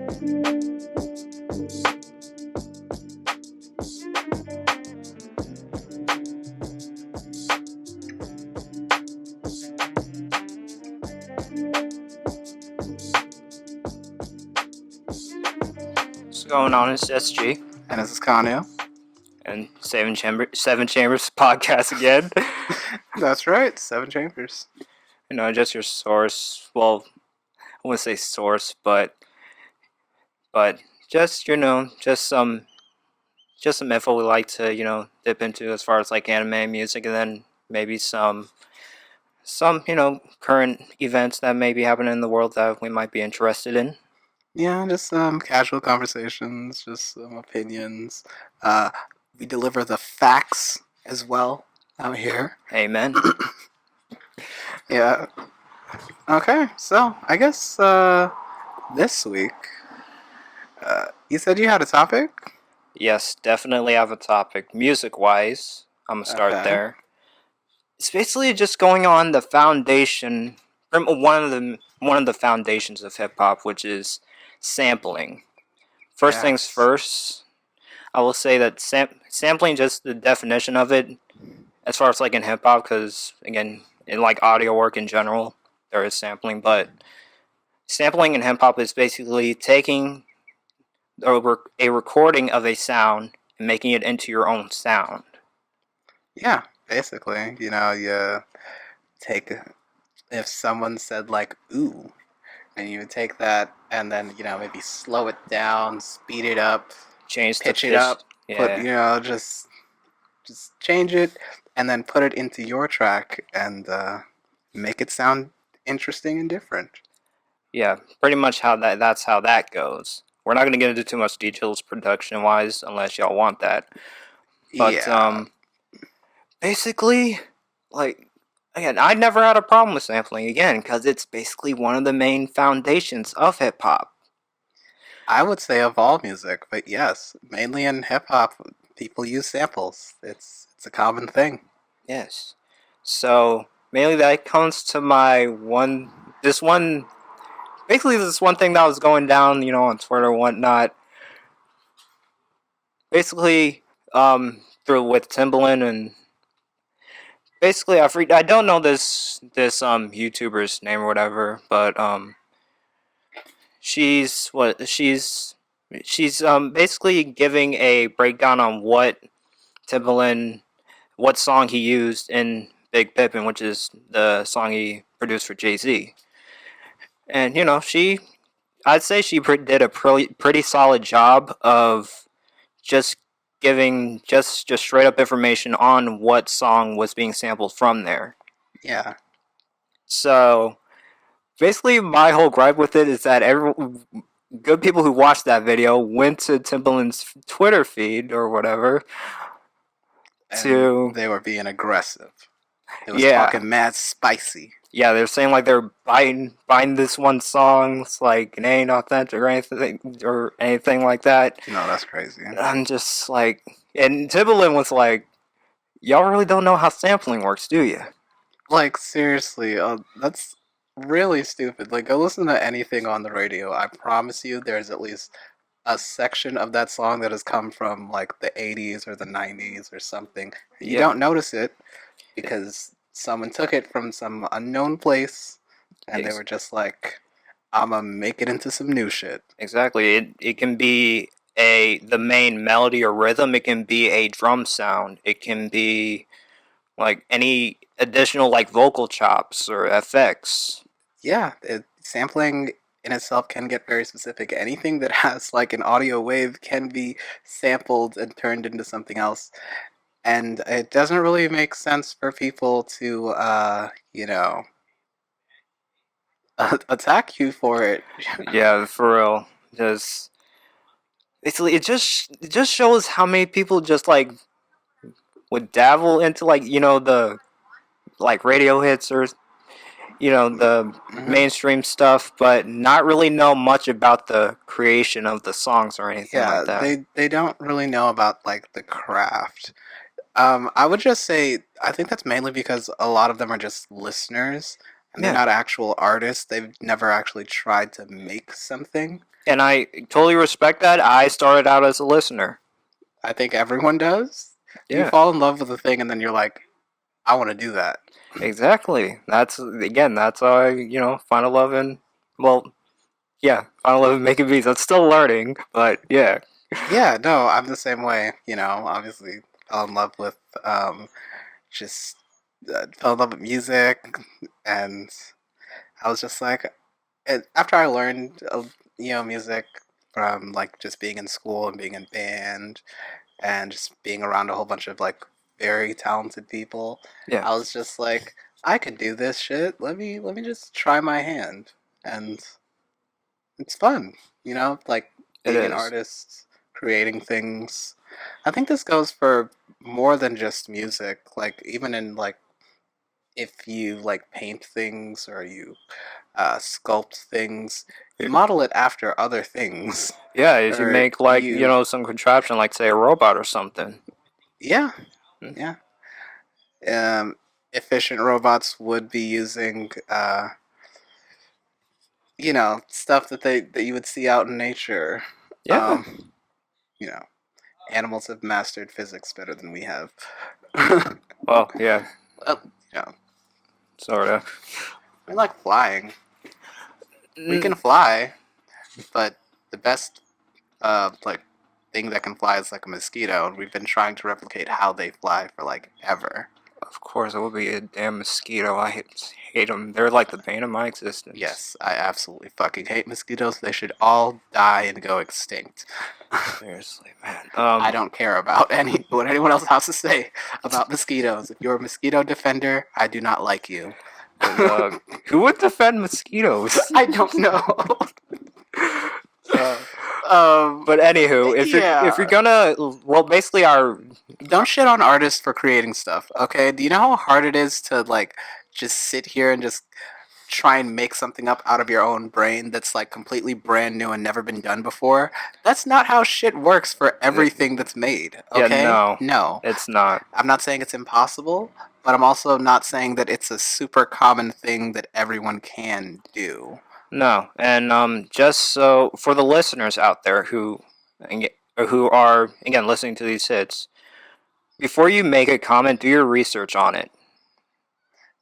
What's going on? It's SG And this is Kanye. and Seven Chambers podcast again. That's right, 7 Chambers. Just your source. Well, I wouldn't say source, but just just some info we like to dip into as far as like anime music, and then maybe some current events that may be happening in the world that we might be interested in. Yeah, just casual conversations, just some opinions. We deliver the facts as well out here. Amen. Yeah. Okay, so I guess this week, you said you had a topic? Yes, definitely have a topic. Music-wise, I'm gonna start Okay. there. It's basically just going on the foundation, one of the foundations of hip hop, which is sampling. First things Yes. first, I will say that sampling, just the definition of it, as far as like in hip hop, because again, in like audio work in general, there is sampling, but sampling in hip hop is basically taking a recording of a sound and making it into your own sound. Yeah, basically, you take, if someone said like, ooh, and you would take that and then, maybe slow it down, speed it up, Change the pitch it pitch. up, put, Yeah. just change it and then put it into your track and make it sound interesting and different. Yeah, pretty much that's how that goes. We're not going to get into too much details production wise unless y'all want that. But Yeah. basically, like again, I never had a problem with sampling again because it's basically one of the main foundations of hip hop. I would say of all music, but yes, mainly in hip hop, people use samples. It's a common thing. Yes. So mainly that comes to my this one thing that was going down, on Twitter and whatnot. Basically, through with Timbaland and basically I don't know this YouTuber's name or whatever, but she's basically giving a breakdown on what Timbaland what song he used in Big Pippin, which is the song he produced for Jay-Z. And I'd say she did a pretty solid job of just giving just straight up information on what song was being sampled from there. Yeah. So basically, my whole gripe with it is that good people who watched that video went to Timbaland's Twitter feed or whatever. And they were being aggressive. It was Yeah. talking mad spicy. Yeah, they're saying like they're buying this one song, it's like it ain't authentic or anything like that. No, that's crazy. I'm just like, and Timbaland was like, "Y'all really don't know how sampling works, do you?" Like, seriously, that's really stupid. Like, go listen to anything on the radio. I promise you, there's at least a section of that song that has come from like the 80s or the 90s or something. You don't notice it because someone took it from some unknown place and they were just like, I'm gonna make it into some new shit. Exactly. It can be the main melody or rhythm. It can be a drum sound. It can be like any additional like vocal chops or effects. Yeah, sampling in itself can get very specific. Anything that has like an audio wave can be sampled and turned into something else. And it doesn't really make sense for people to, attack you for it. Yeah, for real. Just basically, it just shows how many people just like would dabble into like the like radio hits or the mainstream stuff, but not really know much about the creation of the songs or anything like that. They don't really know about like the craft. I would just say I think that's mainly because a lot of them are just listeners and they're Yeah, not actual artists. They've never actually tried to make something. and I totally respect that. I started out as a listener. I think everyone does. You Yeah, fall in love with a thing, and then you're like, I want to do that. exactly. That's again. That's how I find a love in. Well, yeah, find a love in making beats. I'm still learning, but yeah, Yeah, no, I'm the same way. Obviously, fell in love with just fell in love with music, and I was just like, after I learned, music from like just being in school and being in band and just being around a whole bunch of like very talented people, yeah, I was just like, I could do this shit. Let me just try my hand, and it's fun. Like it being an is. artist, creating things. I think this goes for more than just music. Like even in like if you like paint things or you sculpt things, you model it after other things, Yeah, if you or make like you, some contraption, like say a robot or something. yeah, Hmm. yeah. Um, Efficient robots would be using, stuff that you would see out in nature. Yeah. Um, you know, Animals have mastered physics better than we have. Well, yeah, Well, you know, sort of. we like flying. We Mm, can fly, but the best like thing that can fly is like a mosquito, and we've been trying to replicate how they fly for like ever. of course, it would be a damn mosquito. I hate them. They're like the bane of my existence. Yes, I absolutely fucking hate mosquitoes. They should all die and go extinct. Seriously, man. I don't care about what anyone else has to say about mosquitoes. If you're a mosquito defender, I do not like you. Uh, who would defend mosquitoes? I don't know. uh, um, but anywho, if you're yeah. gonna, well, basically our Don't shit on artists for creating stuff, okay? Do you know how hard it is to like just sit here and just try and make something up out of your own brain that's like completely brand new and never been done before? That's not how shit works for everything that's made, yeah, okay? no, No. it's not. I'm not saying it's impossible, but I'm also not saying that it's a super common thing that everyone can do. No, and just so for the listeners out there who are again listening to these hits, before you make a comment, do your research on it.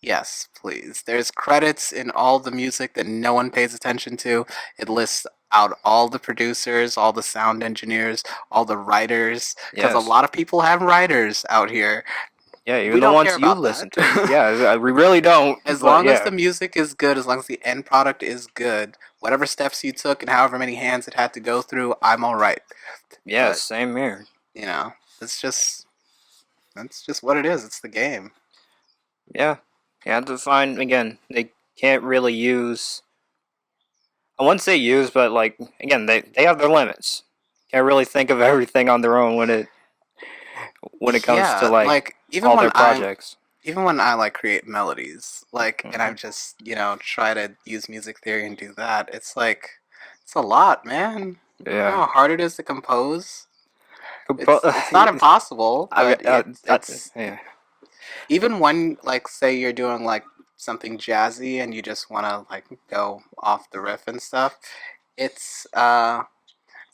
Yes, please. There's credits in all the music that no one pays attention to. It lists out all the producers, all the sound engineers, all the writers, because a Yes, lot of people have writers out here. yeah, We even the don't care ones you about listen that. to. Yeah, we really don't. As But long as the yeah, music is good, as long as the end product is good, whatever steps you took and however many hands it had to go through, I'm all right. yeah, But, same here. you know, it's just that's just what it is. It's the game. Yeah, you have to find again. They can't really use. I wouldn't say use, but like again, they have their limits. Can't really think of everything on their own when it comes to Yeah, like like all their projects. even when I like create melodies, like, and Hmm. I'm just try to use music theory and do that. It's like it's a lot, man. You know Yeah. how hard it is to compose. Compo- It's not impossible, I, but it's yeah, even when like say you're doing like something jazzy and you just want to like go off the riff and stuff. It's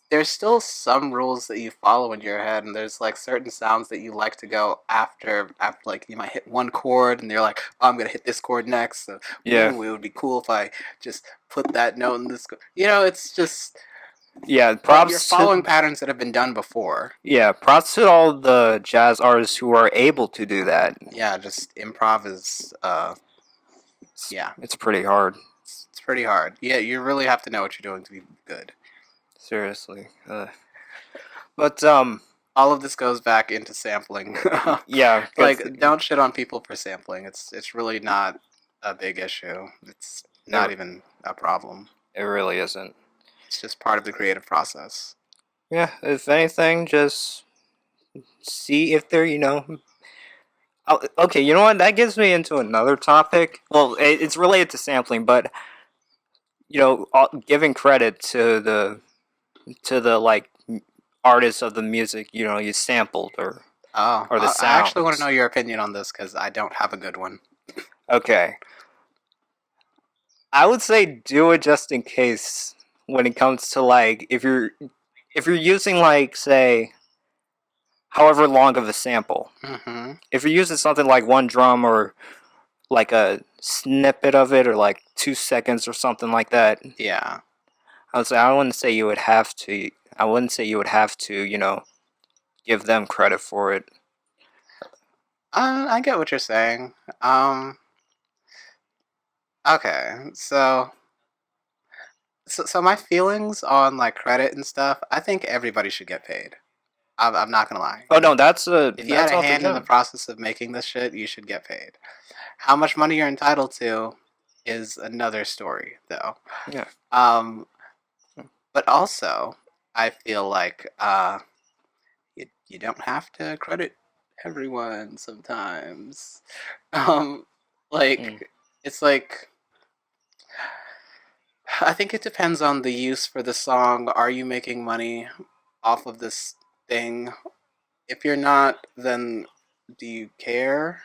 there's still some rules that you follow in your head, and there's like certain sounds that you like to go after like you might hit one chord and you're like, oh, I'm gonna hit this chord next, so yeah, ooh, it would be cool if I just put that note in this it's just yeah. but you're Props following to patterns that have been done before. props to all the jazz artists who are able to do that. Yeah, just improv is It's, yeah, it's pretty hard, it's pretty hard. Yeah, you really have to know what you're doing to be good. seriously. But All of this goes back into sampling. yeah, because Like, don't shit on people for sampling. It's really not a big issue. It's not it, even a problem. it really isn't. It's just part of the creative process. Yeah, if anything, just see if they're Oh, okay, you know what? That gets me into another topic. Well, it's related to sampling, but giving credit to the like artists of the music you sampled Oh, or the I actually want to know sounds. your opinion on this because I don't have a good one. Okay, I would say do it just in case when it comes to like if you're using like say however long of a sample. Mm-hmm. If you're using something like one drum or like a snippet of it or like 2 seconds or something like that, Yeah. I would say I wouldn't say you would have to. I wouldn't say you would have to. Give them credit for it. I get what you're saying. Um, okay, so my feelings on like credit and stuff. I think everybody should get paid. I'm not gonna lie. Oh no, If you had that's a off the hand in the jump. process of making this shit, you should get paid. How much money you're entitled to is another story, though. Yeah, Um, but also, I feel like you don't have to credit everyone sometimes. Um, mm. like it's like I think it depends on the use for the song. Are you making money off of this thing? If you're not, then do you care?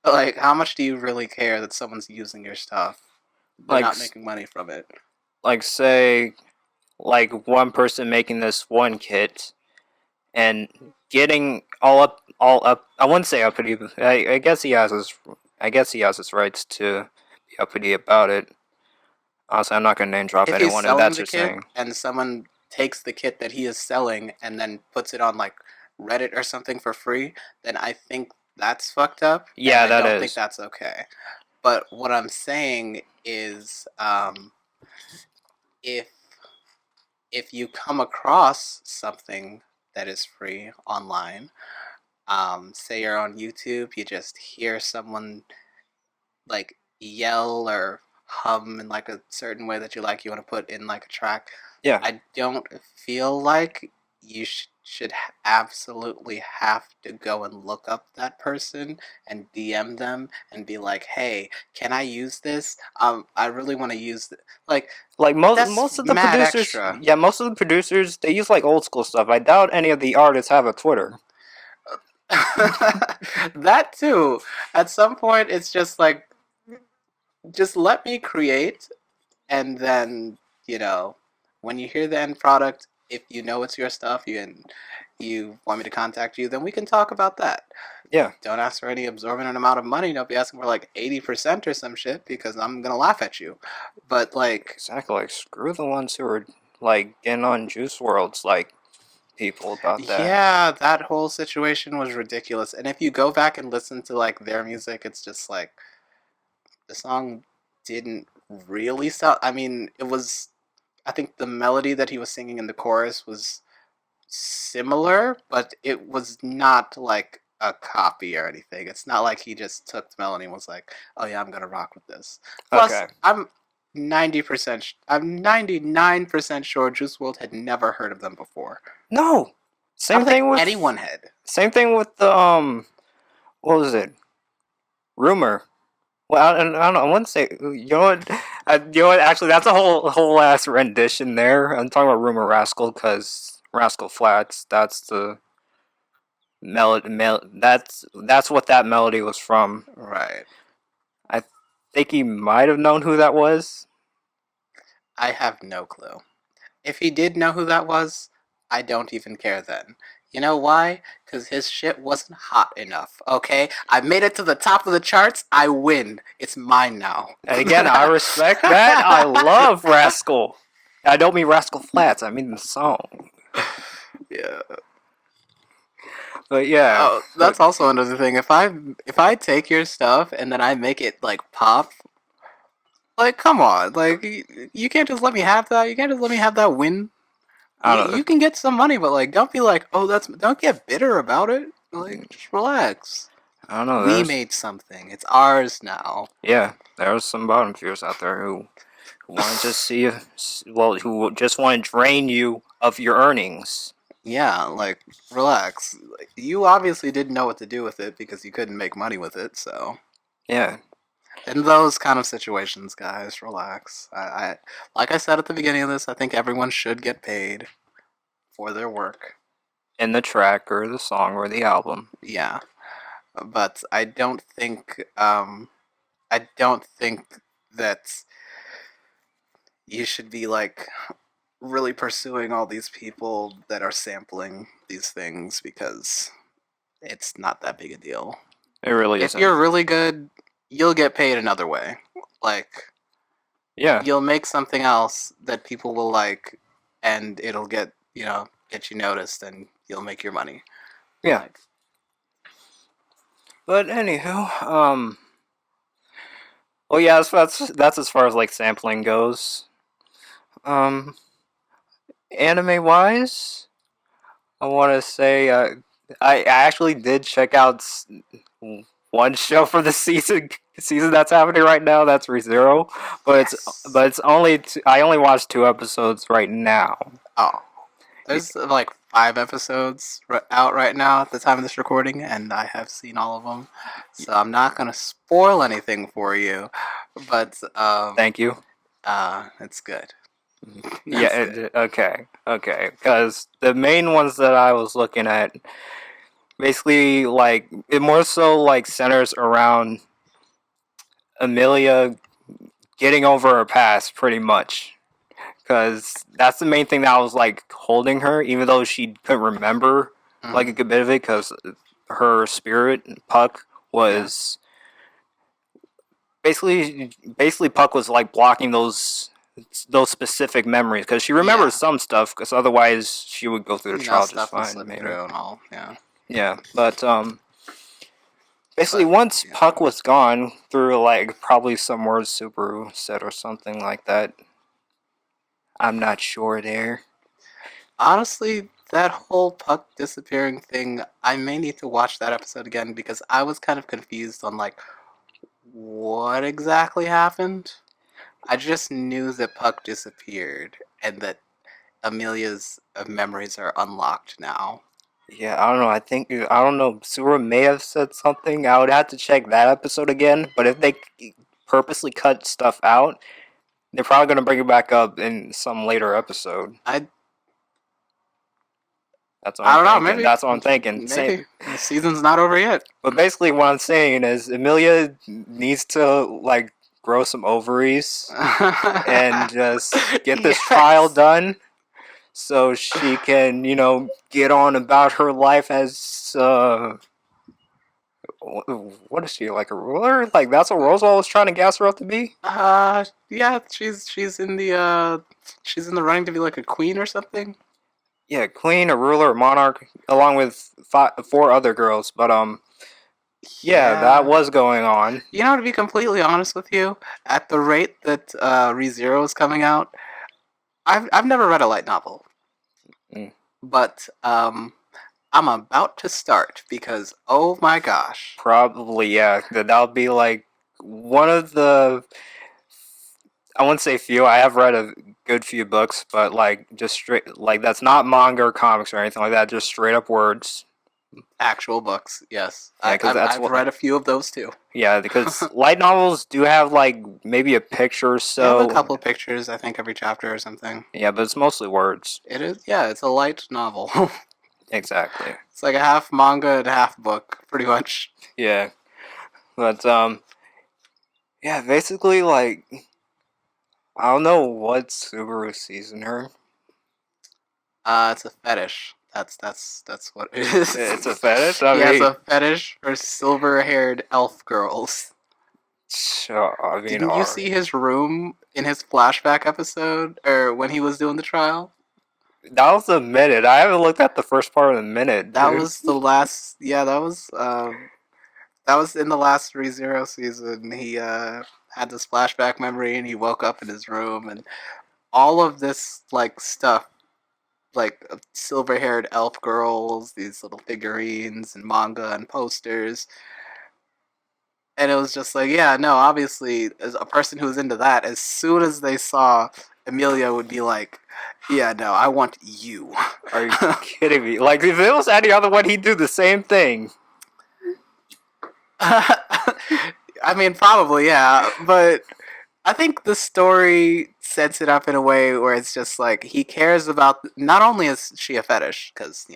Like, how much do you really care that someone's using your stuff? They're like not making money from it. like say like one person making this one kit and getting all up. I wouldn't say uppity. I guess he has his. I guess he has his rights to be uppity about it. Honestly, I'm not gonna name drop If he's anyone if selling that's the your kit saying. and someone takes the kit that he is selling and then puts it on like Reddit or something for free, then I think that's fucked up, and Yeah, I that don't think is. that's okay. But what I'm saying is, if you come across something that is free online, say you're on YouTube, you just hear someone like yell or hum in like a certain way that you like, you want to put in like a track. Yeah, I don't feel like you should absolutely have to go and look up that person and DM them and be like, "Hey, can I use this? I really want to use it." Like, like that's most of the mad producers. extra. Yeah, most of the producers they use like old school stuff. I doubt any of the artists have a Twitter. That too. At some point, it's just like, just let me create, and then you know, when you hear the end product, if you know it's your stuff, you want me to contact you, then we can talk about that. Yeah, Don't ask for any absorbent amount of money. Don't be asking for like 80% or some shit because I'm gonna laugh at you. But like, exactly. Like screw the ones who are like getting on Juice World's like people about that. yeah, that whole situation was ridiculous. And if you go back and listen to like their music, it's just like the song didn't really sound. I mean, it was. I think the melody that he was singing in the chorus was similar, but it was not like a copy or anything. It's not like he just took the melody and was like, "Oh yeah, I'm gonna rock with this." Plus, Okay. I'm 90%. I'm 99% sure Juice World had never heard of them before. No. I Same don't think thing with anyone had. the what was it? Rumor. Well, I don't know. I wouldn't say. You know what? You know what? Actually, that's a whole ass rendition there. I'm talking about Rumor Rascal because Rascal Flats. That's the melody. That's what that melody was from. Right. I think he might have known who that was. I have no clue. If he did know who that was, I don't even care then. You know why? Because his shit wasn't hot enough, okay? I made it to the top of the charts. I win. It's mine now. And again, I respect that. I love Rascal. I don't mean Rascal Flats. I mean the song. Yeah. But yeah, Oh, but that's also another thing. If I take your stuff and then I make it like pop, like come on, like you can't just let me have that. You can't just let me have that win. I You don't. you can get some money, but like don't be like, oh, that's don't get bitter about it. Like just relax. I don't know. We made something. It's ours now. Yeah, there was some bottom feeders out there who want to just see you, well, who just want to drain you of your earnings. Yeah, like relax. Like, you obviously didn't know what to do with it because you couldn't make money with it. So Yeah, in those kind of situations, guys, relax. Like I said at the beginning of this, I think everyone should get paid for their work. in the track or the song or the album. Yeah, but I don't think that you should be like really pursuing all these people that are sampling these things because it's not that big a deal. It really If isn't. you're really good, you'll get paid another way. Like Yeah, you'll make something else that people will like, and it'll get get you noticed, and you'll make your money. yeah. Like But anywho, well, yeah, that's as far as like sampling goes. Um, Anime wise, I want to say I actually did check out one show for the season that's happening right now. That's ReZero, but yes. it's only I only watched 2 episodes right now. Oh, there's like 5 episodes out right now at the time of this recording, and I have seen all of them. So I'm not gonna spoil anything for you, but Thank you. it's good. Yeah. That's good. Okay. Okay. Because the main ones that I was looking at, basically, like it more so like centers around Amelia getting over her past, pretty much. Because that's the main thing that was like holding her, even though she couldn't remember like a Hmm. good bit of it, because her spirit Puck Yeah. was basically Puck was like blocking those specific memories because she remembers Yeah. some stuff because otherwise she would go through the trial just Stuff will fine, slip maybe. through and all. Yeah. Yeah, but basically But once yeah. Puck was gone through like probably some words Subaru said or something like that. I'm not sure there. Honestly, that whole Puck disappearing thing, I may need to watch that episode again because I was kind of confused on like what exactly happened. I just knew that Puck disappeared and that Amelia's memories are unlocked now. Yeah, I don't know. I don't know. Sura may have said something. I would have to check that episode again. But if they purposely cut stuff out, they're probably gonna bring it back up in some later episode. I That's what I I'm don't know. thinking. Maybe That's what I'm thinking. maybe the season's not over yet. But basically, what I'm saying is Emilia needs to like grow some ovaries and just get this trial Yes. done so she can, get on about her life as what is she, like a ruler? Like that's what Roswell was trying to gas her up to be. Yeah, she's in the running to be like a queen or something. Yeah, queen, a ruler, a monarch, along with four other girls. But yeah, that Yeah. was going on. To be completely honest with you, at the rate that ReZero is coming out, I've never read a light novel, Mm. but I'm about to start because oh my gosh, Probably, yeah. That'll be like one of the. I wouldn't say few. I have read a good few books, but like just straight, like that's not manga or comics or anything like that. Just straight up words. actual books. Yes, Yeah, because that's I've what. read a few of those too. Yeah, because light novels do have like maybe a picture or They have a so. couple of pictures, I think, every chapter or something. Yeah, but it's mostly words. It is, yeah, it's a light novel. Exactly. It's like a half manga and half book, pretty much. Yeah, but yeah, basically like I don't know what Subaru sees in her. It's a fetish. That's what it is. It's a fetish. He I has mean, a fetish for silver-haired elf girls. sure. I mean, Didn't you are see his room in his flashback episode, or when he was doing the trial? that was a minute. I haven't looked at the first part of the minute, That dude. was the last. Yeah, that was in the last ReZero season. He had this flashback memory, and he woke up in his room, and all of this like stuff, like silver-haired elf girls, these little figurines and manga and posters, and it was just like, yeah, no, obviously, as a person who's into that, as soon as they saw Amelia, would be like, yeah, no, I want you. Are you kidding me? Like if it was any other one, he'd do the same thing. I mean, probably, yeah, but I think the story sets it up in a way where it's just like he cares about. Not only is she a fetish, because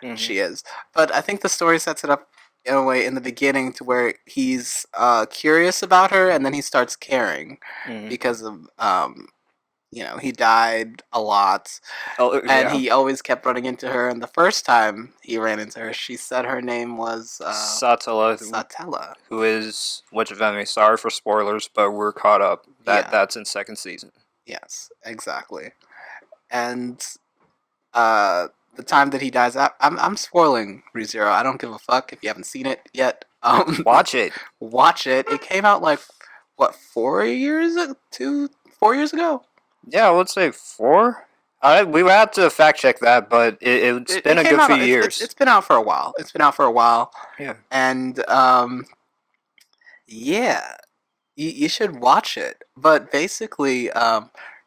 Hmm. she is, but I think the story sets it up in a way in the beginning to where he's curious about her, and then he starts caring Hmm. because of he died a lot, Oh and yeah, he always kept running into her. And the first time he ran into her, she said her name was Satella, Satella. who is which of enemy? Sorry for spoilers, but we're caught up. Yeah. That's in second season. Yes. Exactly. And the time that he dies, I'm spoiling ReZero. I don't give a fuck if you haven't seen it yet. Watch it. Watch it. It came out like what 4 years, 4 years ago. Yeah, let's say 4. We would have to fact check that, but it's It been a came good out. few It's years. been out for a while. It's been out for a while, Yeah. and yeah, you should watch it. But basically,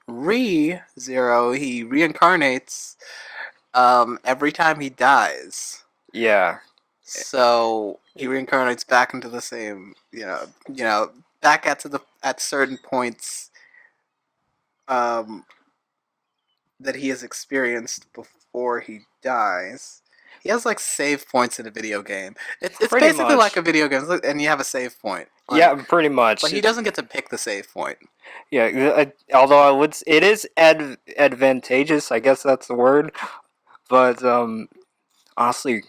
Re Zero, he reincarnates every time he dies. Yeah. So he reincarnates back into the same, back at certain points um, that he has experienced before he dies. He has like save points in a video game. It's Pretty basically like much. a video game, and you have a save point. Yeah, Like, pretty but much. he doesn't get to pick the save point. Yeah, although it is advantageous, I guess that's the word. But honestly,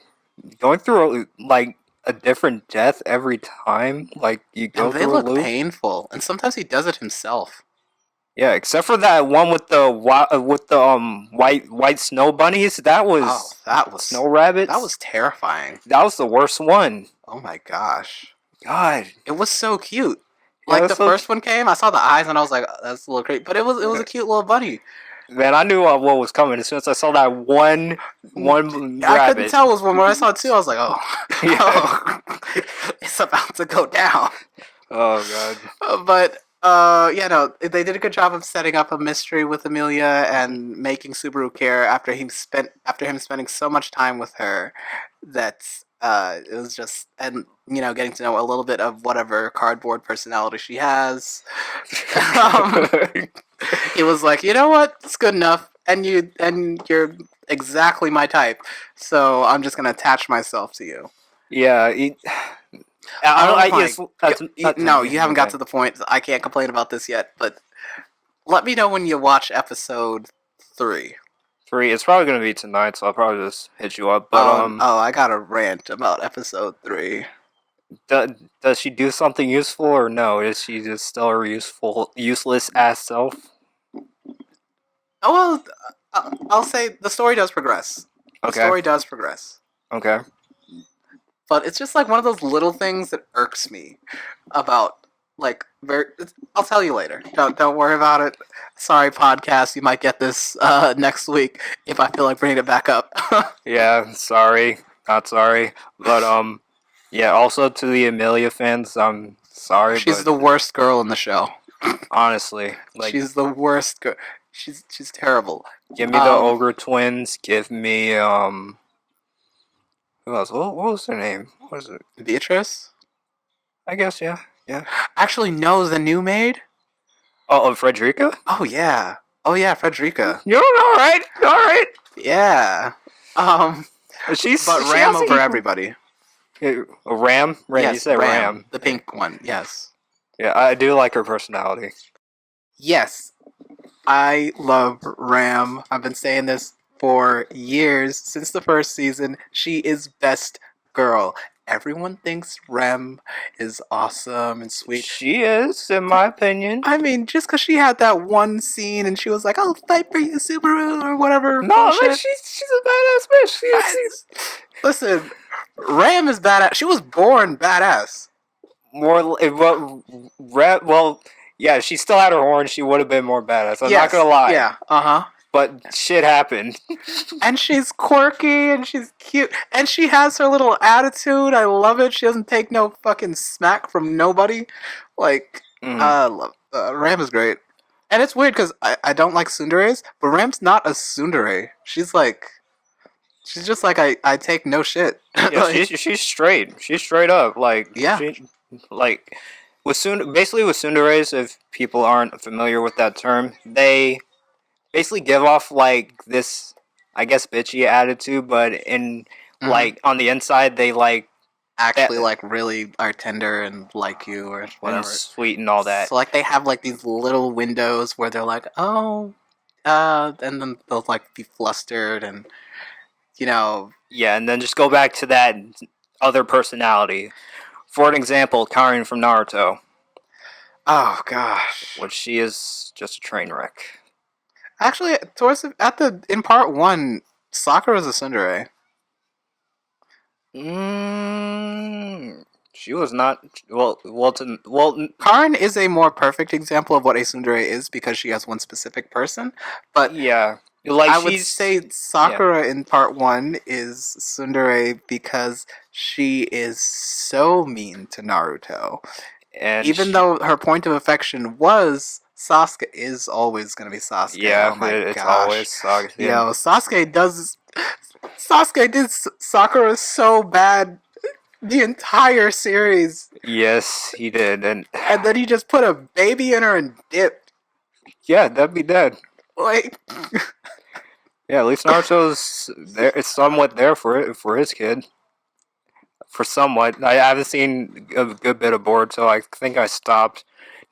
going through like a different death every time, like you And go they through a look loop. painful, and sometimes he does it himself. Yeah, except for that one with the white snow bunnies. That Oh, was that snow was rabbits. terrifying. That was the worst one. Oh my gosh. God. It was so cute. Yeah, Like that's the so. first one came, I saw the eyes and I was like, "Oh, that's a little creepy," but it was a cute little bunny. Man, I knew what was coming as soon as I saw that one I couldn't rabbit. tell it was one when I saw it too. I was like, "Oh, Yeah. oh, it's about to go down." Oh god. But yeah, no, they did a good job of setting up a mystery with Amelia and making Subaru care after him spending so much time with her that it was just, and getting to know a little bit of whatever cardboard personality she has. um, he was like, you know what, it's good enough, and you're exactly my type, so I'm just gonna attach myself to you. Yeah. I don't. Oh my. Yes. That's No, you haven't got okay. to the point. I can't complain about this yet, but let me know when you watch episode 3. 3. It's probably gonna be tonight, so I'll probably just hit you up. But Oh, I got a rant about episode 3. does she do something useful or no? Is she just still her useless ass self? Oh, well, I'll say the story does progress. The Okay. story does progress. Okay. But it's just like one of those little things that irks me about, like, I'll tell you later. Don't worry about it. Sorry, podcast. You might get this next week if I feel like bringing it back up. Yeah. Sorry. Not sorry. But yeah. Also to the Amelia fans, I'm sorry, She's but the worst girl in the show. honestly, like, She's the worst girl. She's terrible. give me the Um, ogre twins. Give me who else? What was their name? What was it? Beatrice I guess yeah. Yeah. actually knows the new maid. Oh, Frederica. Oh yeah. Oh yeah, Frederica. You're all right. All right. Yeah. Um, but She Ram has over a everybody. Ram. Ram. You Yes, said Ram, Ram. the pink one. Yes. Yeah, I do like her personality. Yes, I love Ram. I've been saying this for years since the first season. She is best girl. Everyone thinks Ram is awesome and sweet. She is, in my opinion. I mean, just because she had that one scene and she was like, "I'll fight for you, Subaru," or whatever No, like bullshit. she's a badass bitch. Listen, Ram is badass. She was born badass. Well, yeah, she still had her horn. She would have been more badass. I'm not Yes. gonna lie, Yeah. Uh huh. but shit happened. And she's quirky and she's cute and she has her little attitude. I love it. She doesn't take no fucking smack from nobody. Like, Mm. Ram is great. And it's weird because I don't like tsunderes, but Ram's not a tsundere. She's just like, I take no shit. Yeah, Like, she's straight. She's straight up. Like yeah. like basically with tsunderes. If people aren't familiar with that term, they basically give off like this, I guess, bitchy attitude, but in Hmm. like on the inside, they like actually that, like really are tender and like you or and whatever. sweet and all that. So like they have like these little windows where they're like, oh, and then they'll like be flustered and you know, Yeah, and then just go back to that other personality. For an example, Karin from Naruto, oh gosh. which she is just a train wreck. Actually, towards at the in part one, Sakura's a tsundere. She was not well. Karin is a more perfect example of what a tsundere is because she has one specific person, but Yeah, like I would she's say yeah, Sakura in part one is tsundere because she is so mean to Naruto. and Even she, though her point of affection was Sasuke, is always gonna be Sasuke. yeah, Oh my it's gosh, always sucks. And yo, Sasuke did Sakura so bad the entire series, yes, he did, and and then he just put a baby in her and dipped. yeah, that'd be dead. Like, Yeah, at least Naruto's there. It's somewhat there for it for his kid. For somewhat, I haven't seen a good bit of board, so I think I stopped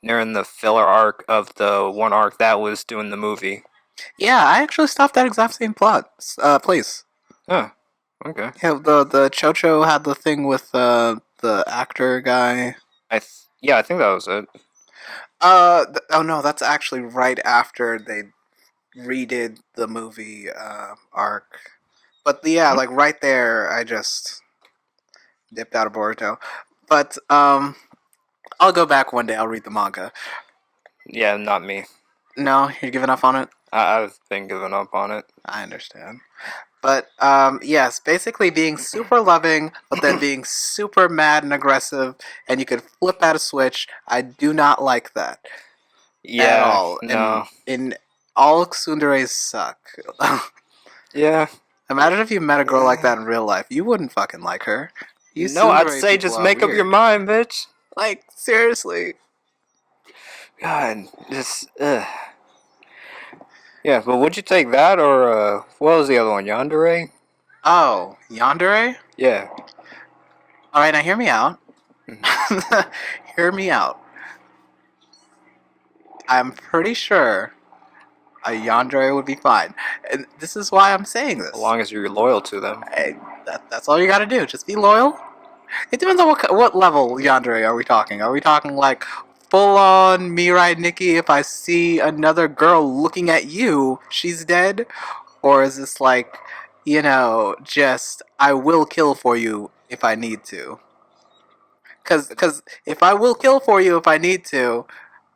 nearing the filler arc of the one arc that was doing the movie. yeah, I actually stopped that exact same plot. Place. Huh. Okay. Yeah, the Chocho had the thing with the actor guy. Yeah, I think that was it. Oh no, that's actually right after they redid the movie arc. But yeah, Hmm? like right there, I just dipped out of Boruto. But I'll go back one day. I'll read the manga. Yeah, not me. No, you're giving up on it. I've been giving up on it. I understand. But yes, basically being super loving, but then being super mad and aggressive, and you could flip out a switch. I do not like that at Yeah, all. And no. in all tsunderes suck. Yeah. Imagine if you met a girl like that in real life. You wouldn't fucking like her. You No, I'd tsundere say people just are make up your weird. mind, bitch. Like seriously. God, just yeah. But would you take that or what was the other one? Yandere? Oh, yandere. Yeah. All right, now hear me out. Mhm. Hear me out. I'm pretty sure a yandere would be fine, and this is why I'm saying As this. long as you're loyal to them. That's all you got to do. Just be loyal. It depends on what level yandere are we talking. Are we talking like full on Mirai Nikki? If I see another girl looking at you, she's dead, or is this like, just I will kill for you if I need to? Cause if I will kill for you if I need to,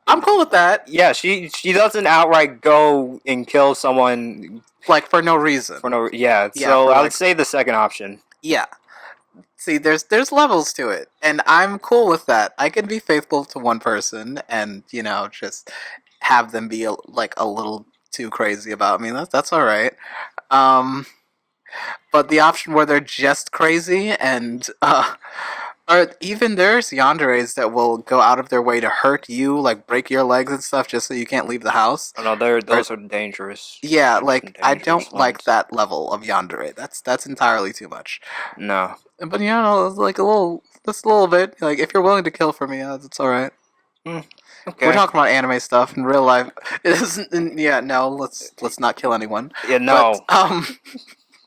I'm cool with that. Yeah, she doesn't outright go and kill someone Like for no reason. for no. Yeah, Yeah, so for I would like say the second option. yeah. See, there's levels to it, and I'm cool with that. I can be faithful to one person, and just have them be like a little too crazy about me. That's all right. Um, but the option where they're just crazy and or even there's yanderes that will go out of their way to hurt you, like break your legs and stuff, just so you can't leave the house. Oh no, Or those are dangerous. yeah, There's some like I dangerous don't like ones. that level of yandere. That's entirely too much. No. But like just a little bit. Like if you're willing to kill for me, that's all right. Mm, We're okay. talking about anime stuff in real life. It isn't. Yeah, no. Let's not kill anyone. Yeah, But no,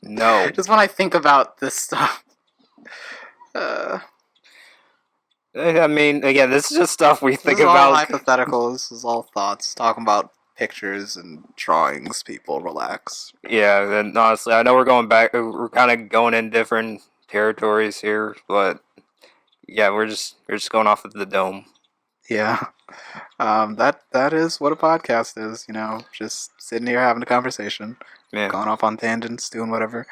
no. just when I think about this stuff, uh, I mean, again, this is just stuff we this think is all about. hypothetical. This is all thoughts. Talking about pictures and drawings. People relax. Yeah, and honestly, I know we're going back. We're kind of going in different territories here, but yeah, we're just going off of the dome. Yeah. That is what a podcast is. Just sitting here having a conversation, Yeah. going off on tangents, doing whatever.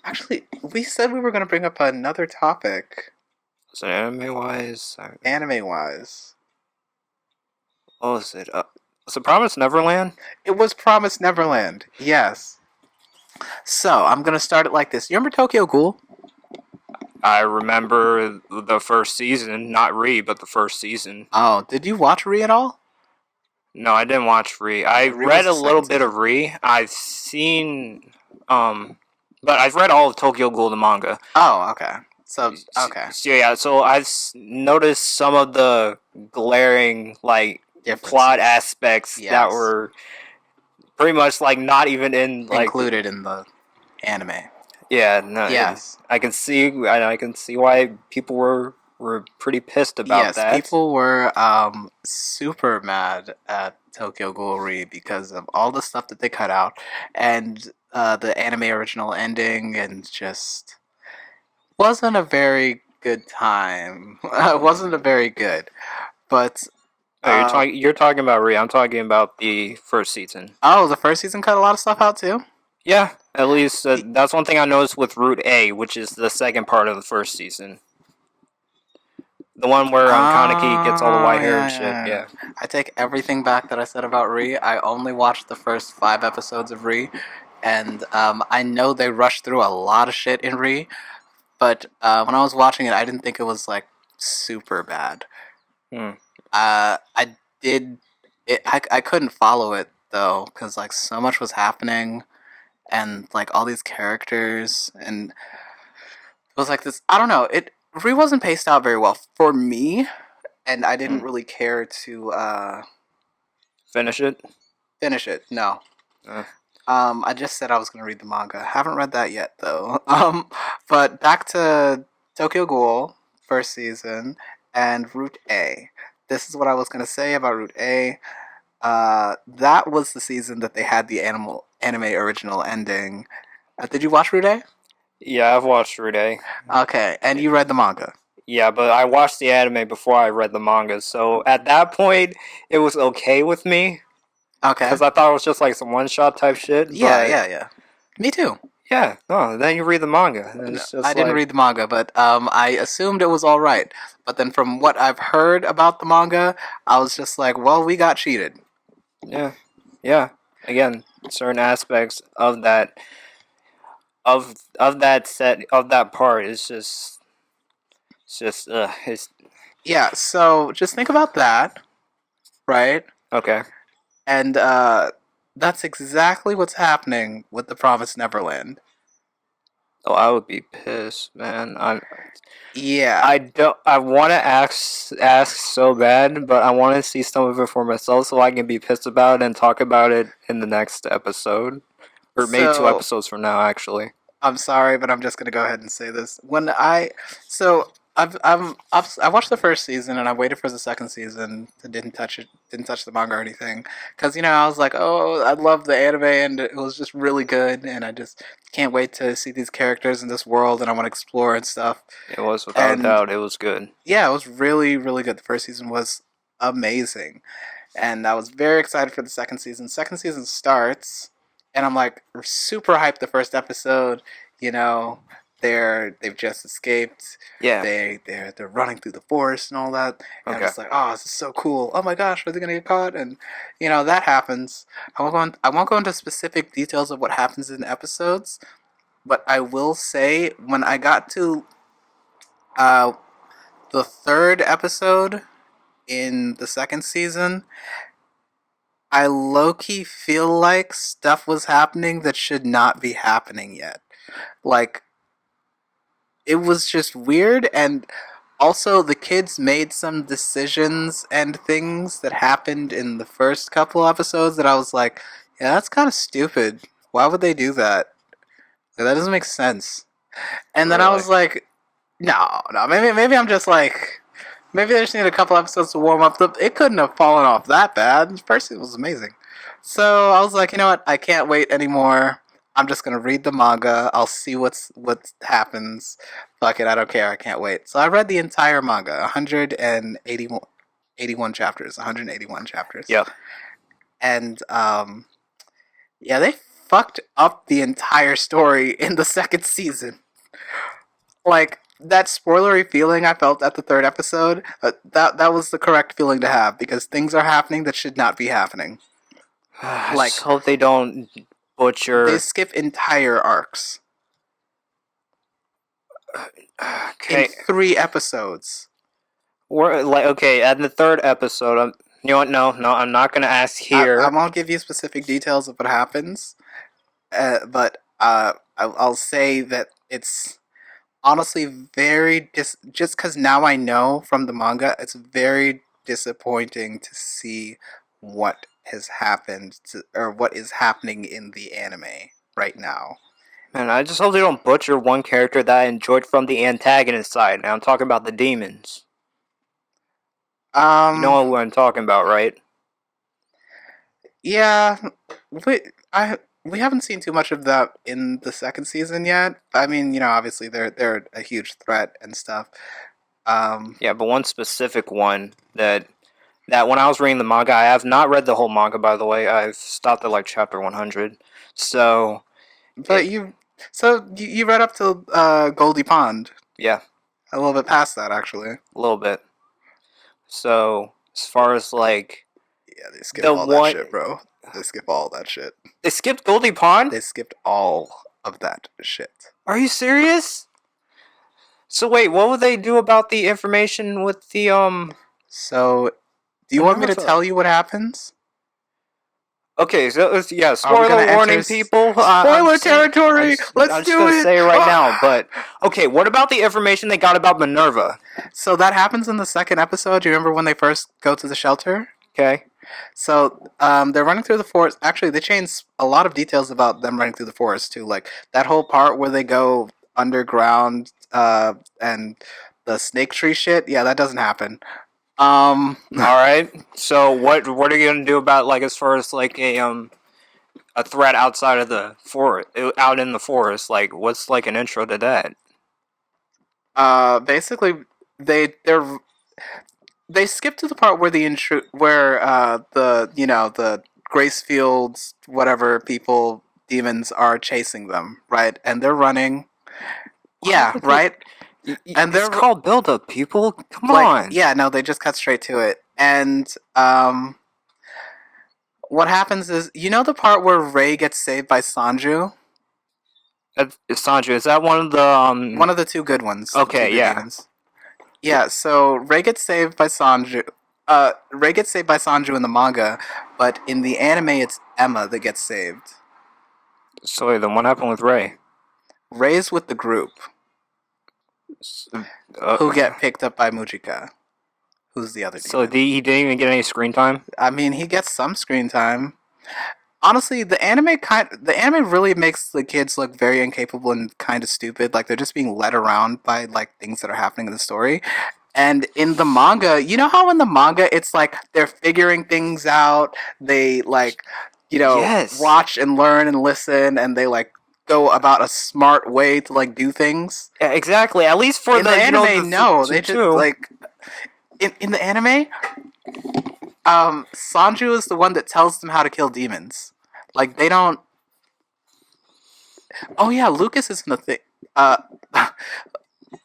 Actually, we said we were going to bring up another topic, So anime wise, anime wise. what was it? Was it Promise Neverland? It was Promised Neverland. Yes. So I'm gonna start it like this. You remember Tokyo Ghoul? I remember the first season, not Re, but the first season. Oh, did you watch Re at all? No, I didn't watch Re. I Re was read the a little second bit of season. Re. I've seen, but I've read all of Tokyo Ghoul the manga. Oh, okay. So okay, So yeah, so noticed some of the glaring like plot differences. aspects that Yes, were pretty much like not even in like included in the anime. yeah, no, Yes, I can see why people were pretty pissed about yes. that. People were super mad at Tokyo Ghoul because of all the stuff that they cut out, and the anime original ending, and just wasn't a very good time. It wasn't a very good, but Oh, you're talking about Re. I'm talking about the first season. oh, the first season cut a lot of stuff out too. Yeah, at least that's one thing I noticed with Route A, which is the second part of the first season. The one where Kaneki gets all the Oh white hair yeah, and shit. yeah, Yeah. yeah. I take everything back that I said about Re. I only watched the first 5 episodes of Re, and I know they rushed through a lot of shit in Re. But when I was watching it, I didn't think it was like super bad. Hmm. I did. I couldn't follow it though because like so much was happening and like all these characters and it was like this. I don't know. It Re wasn't paced out very well for me, and I didn't Hmm. really care to Finish it. finish it. No. Uh, I just said I was gonna read the manga. Haven't read that yet though. But back to Tokyo Ghoul first season and Route A. This is what I was gonna say about Route A. That was the season that they had the anime original ending. Did you watch Route A? yeah, I've watched Route A. Okay, and you read the manga. Yeah, but I watched the anime before I read the manga, so at that point it was okay with me Okay. because I thought it was just like some one shot type shit. Yeah, But yeah, yeah. Me too. yeah, no, then you read the manga, and No, it's I just didn't like read the manga, but I assumed it was all right. But then, from what I've heard about the manga, I was just like, "Well, we got cheated." yeah, yeah. Again, certain aspects of that set of that part is just it's just it's Yeah. So just think about that, right? okay. And that's exactly what's happening with the Promised Neverland. Oh, I would be pissed, man. Yeah. I don't. I want to ask so bad, but I want to see some of it for myself so I can be pissed about it and talk about it in the next episode, or maybe two So episodes from now, actually. I'm sorry, but I'm just gonna go ahead and say this. So I watched the first season and I waited for the second season. I didn't touch it, didn't touch the manga or anything, because I was like, oh, I love the anime and it was just really good, and I just can't wait to see these characters in this world and I want to explore and stuff. It was without a And doubt. It was good. yeah, it was really really good. The first season was amazing, and I was very excited for the second season. Second season starts, and I'm like super hyped. The first episode, you know, they've just escaped. Yeah. They're running through the forest and all that, and I'm Okay. just like, oh, this is so cool. Oh my gosh, are they gonna get caught? And that happens. I won't go into specific details of what happens in episodes, but I will say when I got to uh, the third episode in the second season, I low key feel like stuff was happening that should not be happening yet. Like, it was just weird, and also the kids made some decisions and things that happened in the first couple episodes that I was like, yeah, that's kind of stupid. Why would they do that? Like, that doesn't make sense. And then I Really. was like, no, no, maybe I'm just like, maybe they just need a couple episodes to warm up. It couldn't have fallen off that bad. The first season was amazing. So I was like, you know what? I can't wait anymore. I'm just gonna read the manga. I'll see what happens. Fuck it, I don't care. I can't wait. So I read the entire manga, 181 chapters, 181 chapters, Yep. and yeah, they fucked up the entire story in the second season. Like that spoilery feeling I felt at the third episode, that was the correct feeling to have because things are happening that should not be happening. I just Like hope they don't they butcher. skip entire arcs in Okay. 3 episodes. We're like okay at the third episode. You know what? No, no, I'm not gonna ask I here. won't give you specific details of what happens, but I'll say that it's honestly very just because now I know from the manga, it's very disappointing to see what has happened or what is happening in the anime right now. Man, I just hope they don't butcher one character that I enjoyed from the antagonist side. Now I'm talking about the demons. You Um, know what I'm talking about, right? yeah, we I we haven't seen too much of that in the second season yet. I mean, obviously they're a huge threat and stuff. Um, Yeah, but one specific one that when I was reading the manga, I have not read the whole manga, by the way. I've stopped at like chapter 100. So, but it, you read up to Goldie Pond, yeah, a little bit past that actually. a little bit. So, as far as like Yeah, they skip the all that one, shit, bro. They skip all that shit. they skipped Goldie Pond. They skipped all of that shit. Are you serious? So wait, what would they do about the information with So, do you want me to Minerva? tell you what happens? Okay, so yeah, Are we gonna spoiler enter warning, people. I'm spoiler just saying, territory? Let's I'm just do gonna it. say it right now. But okay, what about the information they got about Minerva? So that happens in the second episode. Do you remember when they first go to the shelter? Okay, So they're running through the forest. Actually, they changed a lot of details about them running through the forest too. Like that whole part where they go underground and the snake tree shit. Yeah, that doesn't happen. Um, all right. So what are you gonna do about like as far as like a threat outside of the forest, out in the forest? Like what's like an intro to that? basically they're they skip to the part where where the Gracefields whatever people demons are chasing them, right? And they're running. Why Yeah, would they? right. And It's they're called build up, people. Come like, on. yeah, no, they just cut straight to it. And what happens is, the part where Ray gets saved by Sanju, Sandra, is that one of the one of the two good ones, the two Okay, good yeah. demons. Yeah, so Ray gets saved by Sanju. Ray gets saved by Sanju in the manga, but in the anime, it's Emma that gets saved. So then what happened with Ray? Ray's with the group who Uh, get picked up by Mujika, who's the other so demon. he didn't even get any screen time. I mean, he gets some screen time. Honestly, the anime really makes the kids look very incapable and kind of stupid. Like they're just being led around by like things that are happening in the story. And in the manga, you know how in the manga it's like they're figuring things out. They like, Yes. watch and learn and listen, and they like go about a smart way to like do things. Yeah, exactly. At least for In the the anime, no, two they just two. like in the anime, Sanju is the one that tells them how to kill demons. Like they don't. Oh yeah, Lucas is in the thing. Uh,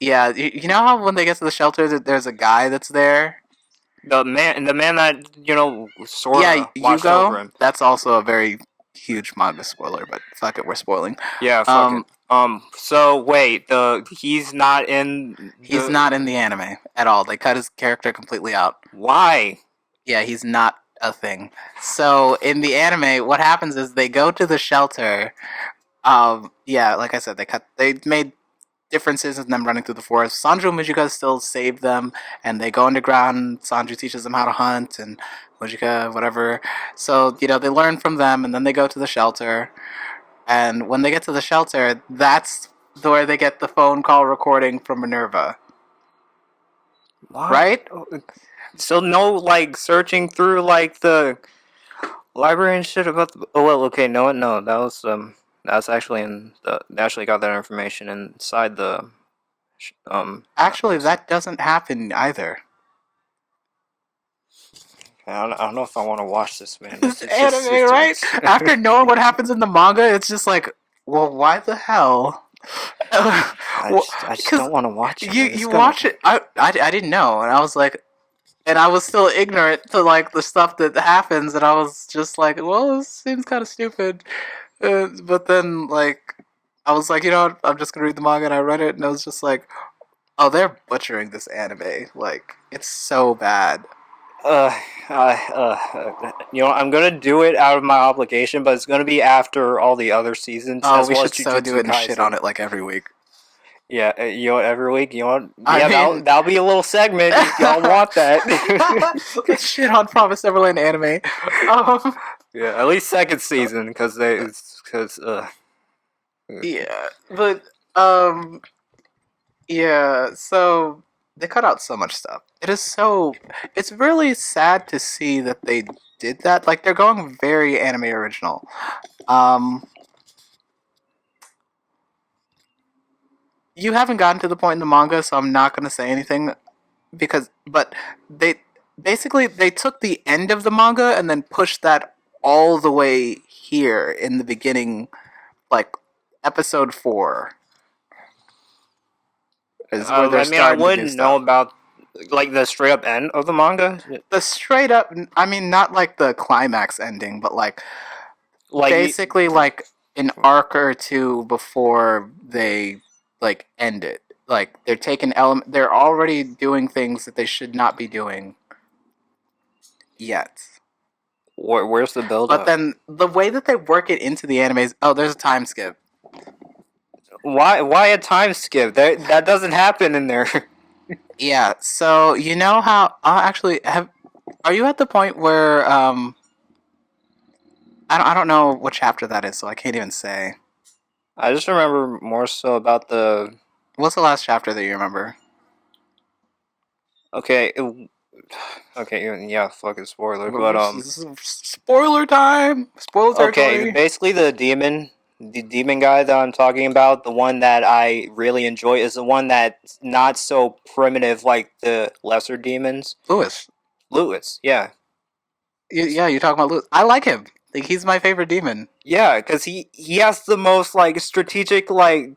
yeah, you know how when they get to the shelter, there's a guy that's there. The man that Yeah, Sora watched over Yugo. him. That's also a very huge manga spoiler, but fuck it, we're spoiling. Yeah, fuck it. Um, So wait, the he's not in he's the not in the anime at all. They cut his character completely out. why? Yeah, he's not a thing. So in the anime, what happens is they go to the shelter. Yeah, like I said, they made differences in them running through the forest. Sanju and Mujika still save them, and they go underground. Sanju teaches them how to hunt, and Mujika, whatever. So, they learn from them, and then they go to the shelter. And when they get to the shelter, that's where they get the phone call recording from Minerva, Why? right? So no like searching through like the library and shit about the. Oh well, okay, no, that's actually in the. They actually got that information inside the Actually, that doesn't happen either. I don't know if I want to watch this, man. This anime, right? After knowing what happens in the manga, it's just like, well, why the hell? I just Because don't want to watch it. you watch it. I didn't know, and I was like, and I was still ignorant to like the stuff that happens, and I was just like, well, this seems kind of stupid. But then like, I was like, you know what? I'm just gonna read the manga, and I read it, and I was just like, oh, they're butchering this anime. Like, it's so bad. Uh, I'm gonna do it out of my obligation, but it's gonna be after all the other seasons Oh, as we well as should so do Jujutsu it and shit on Kaisen. it like every week. Yeah, every week, I yeah, mean, that'll be a little segment if y'all want that. let's shit on Promise Neverland anime. Um, Yeah, at least second season because yeah, but um, yeah. So they cut out so much stuff. It's really sad to see that they did that. Like they're going very anime original. Um, you haven't gotten to the point in the manga, so I'm not gonna say anything but they they took the end of the manga and then pushed that all the way here in the beginning, like episode 4 is where they're I mean, I starting to do wouldn't know stuff. about like the straight up end of the manga. The straight up, I mean, not like the climax ending, but like Like, basically like an arc or two before they like end it. Like they're taking they're already doing things that they should not be doing yet. where's the build But up? then the way that they work it into the anime is, oh, there's a time skip. Why a time skip? That doesn't happen in there. Yeah, so you know how actually have are you at the point where I don't know what chapter that is, so I can't even say. I just remember more so about the What's the last chapter that you remember? okay, okay, yeah, fucking spoiler, but Spoiler time. Spoiler okay, territory. basically the demon guy that I'm talking about, the one that I really enjoy is the one that's not so primitive like the lesser demons. Lewis. Lewis, yeah. Yeah, you're talking about Lewis. I like him. Like he's my favorite demon. Yeah, because he has the most like strategic like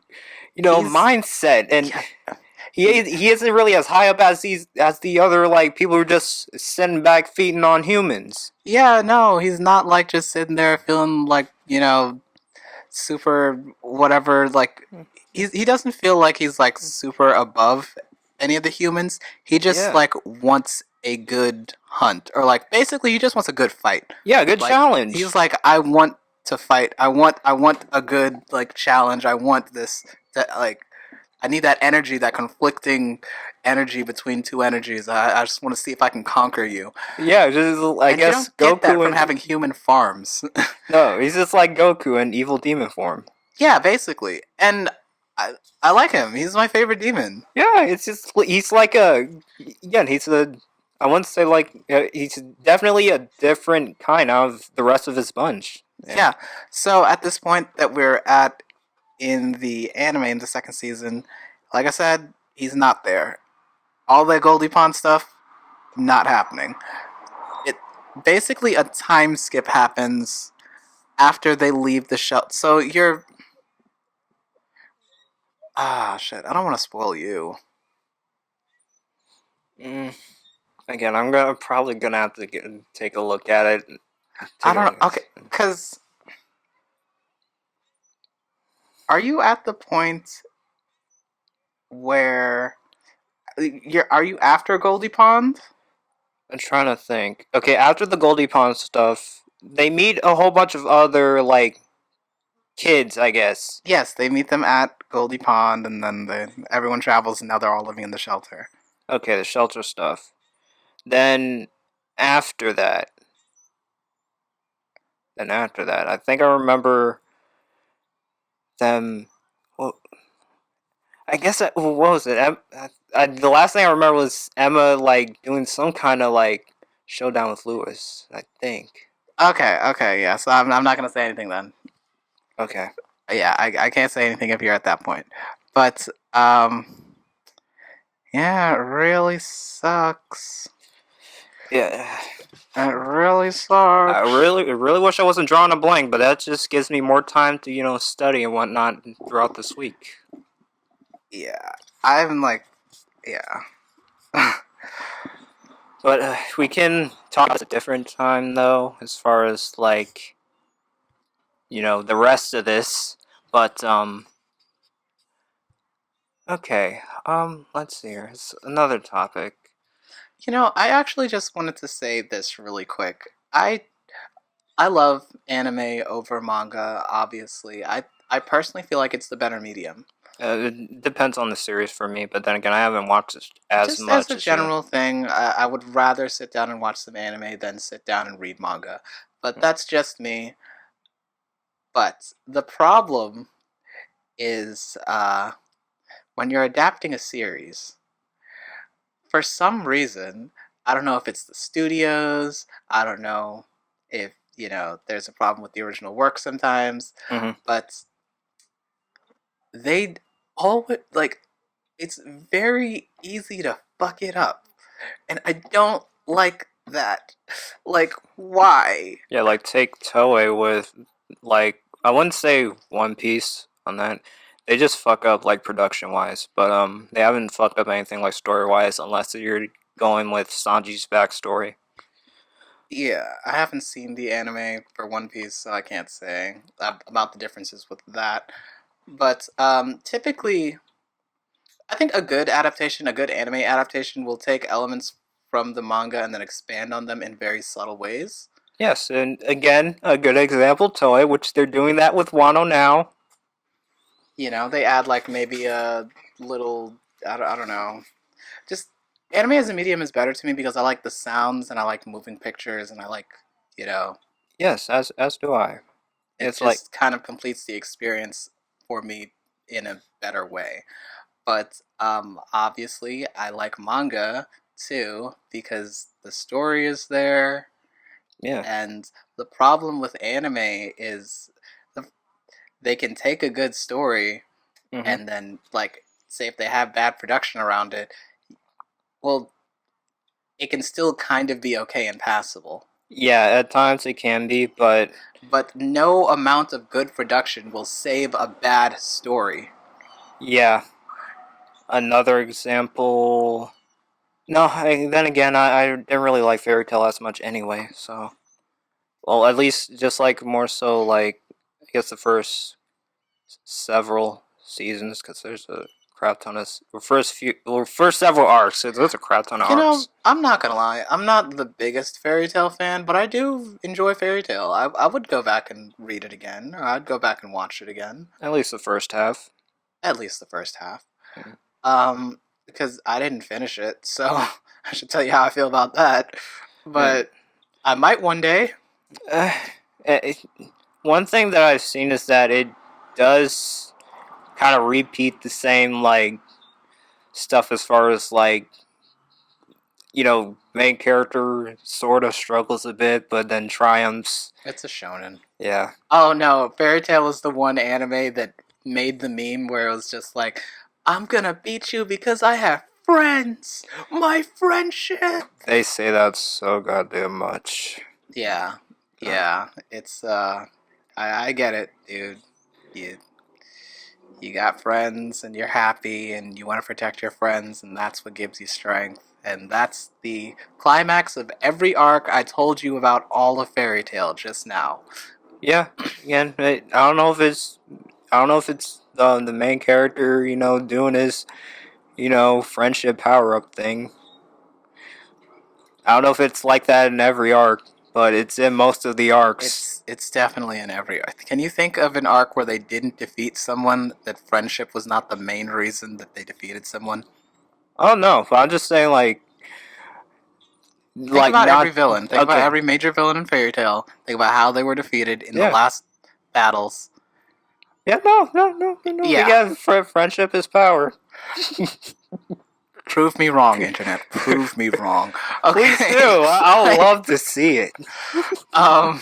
He's mindset, and yeah, he he isn't really as high up as the other like people who are just sitting back feeding on humans. yeah, no, he's not like just sitting there feeling like, super whatever like he doesn't feel like he's like super above any of the humans. He just Yeah, like wants a good hunt or like basically he just wants a good fight. yeah, good Like challenge. he's like I want to fight. I want a good like challenge. I want this that like I need that energy, that conflicting energy between two energies. I just want to see if I can conquer you. Yeah, just I And you guess don't get that Goku from and having human farms. no, he's just like Goku in evil demon form. Yeah, basically. And I like him. He's my favorite demon. Yeah, it's just he's like a yeah, he's a I wouldn't say like he's definitely a different kind of the rest of his bunch. Yeah. Yeah. So at this point that we're at in the anime in the second season, like I said, he's not there. All that Goldie Pond stuff, not happening. It basically a time skip happens after they leave the shelter. So you're shit. I don't want to spoil you. Mm, again, I'm gonna probably gonna have to take a look at it. I Take a don't look know. at Okay, it. because are you at the point where are you after Goldie Pond? I'm trying to think. Okay, after the Goldie Pond stuff, they meet a whole bunch of other like kids, I guess. Yes, they meet them at Goldie Pond, and then everyone travels, and now they're all living in the shelter. Okay, the shelter stuff. Then after that, I think I remember them. Well, I guess what was it? The last thing I remember was Emma like doing some kind of like showdown with Lewis. I think. Okay, okay, yeah. So I'm not gonna say anything then. Okay. Yeah, I can't say anything if you're at that point. But yeah, it really sucks. Yeah. It really I sucks. really wish I wasn't drawing a blank, but that just gives me more time to study and whatnot throughout this week. Yeah, I'm like, yeah. But we can talk at a different time though, as far as like the rest of this. But okay, let's see here. It's another topic. I actually just wanted to say this really quick. I love anime over manga. Obviously, I personally feel like it's the better medium. It depends on the series for me, but then again, I haven't watched it as Just as a much as you. general thing, I would rather sit down and watch some anime than sit down and read manga. But that's just me. But the problem is when you're adapting a series, for some reason, I don't know if it's the studios, I don't know if, there's a problem with the original work sometimes, Mm-hmm. but they always, like, it's very easy to fuck it up. And I don't like that. Like, why? Yeah, like take Toei with, like, I wouldn't say One Piece on that. They just fuck up like production wise, but they haven't fucked up anything like story wise unless you're going with Sanji's backstory. Yeah, I haven't seen the anime for One Piece, so I can't say about the differences with that. But typically, I think a good adaptation, a good anime adaptation, will take elements from the manga and then expand on them in very subtle ways. Yes, and again, a good example, Toei, which they're doing that with Wano now. They add like maybe a little, I don't know. Just anime as a medium is better to me because I like the sounds and I like moving pictures and I like, you know, Yes, as do I. it It's like, just kind of completes the experience for me in a better way. But obviously, I like manga too because the story is there. yeah. And the problem with anime is the, they can take a good story Hmm. and then, like, say if they have bad production around it, well, it can still kind of be okay and passable. Yeah, at times it can be, but But no amount of good production will save a bad story. yeah. Another example. No, then again, I didn't really like Fairy Tail as much anyway. So, well, at least just like more so like I guess the first several seasons, because there's a crap ton of first several arcs. So there's a crap ton of arcs. I'm not gonna lie, I'm not the biggest Fairy Tale fan, but I do enjoy Fairy Tale. I would go back and read it again, or I'd go back and watch it again. At least the first half. At least the first half. Mm. Because I didn't finish it, so I should tell you how I feel about that. Mm. But I might one day. Uh, one thing that I've seen is that it does kind of repeat the same like stuff as far as like main character sort of struggles a bit, but then triumphs. It's a shonen. Yeah, Oh no, Fairy Tail is the one anime that made the meme where it was just like, I'm gonna beat you because I have friends! My friendship! they say that so goddamn much. Yeah, Uh, yeah. It's, I get it, dude. You, you got friends and you're happy and you want to protect your friends, and that's what gives you strength. And that's the climax of every arc I told you about all of Fairy Tail just now. yeah, again, I don't know if it's the main character, doing his, friendship power up thing. I don't know if it's like that in every arc, but it's in most of the arcs. It's definitely in every arc. Can you think of an arc where they didn't defeat someone that friendship was not the main reason that they defeated someone? Oh no, but I'm just saying Think like about every not villain. Think about okay. every major villain in Fairy Tail. Think about how they were defeated in the Yeah, last battles. yeah, no. Yeah, Again, friendship is power. prove me wrong, internet. Prove me wrong. Please do. Okay. I'll love to see it. um,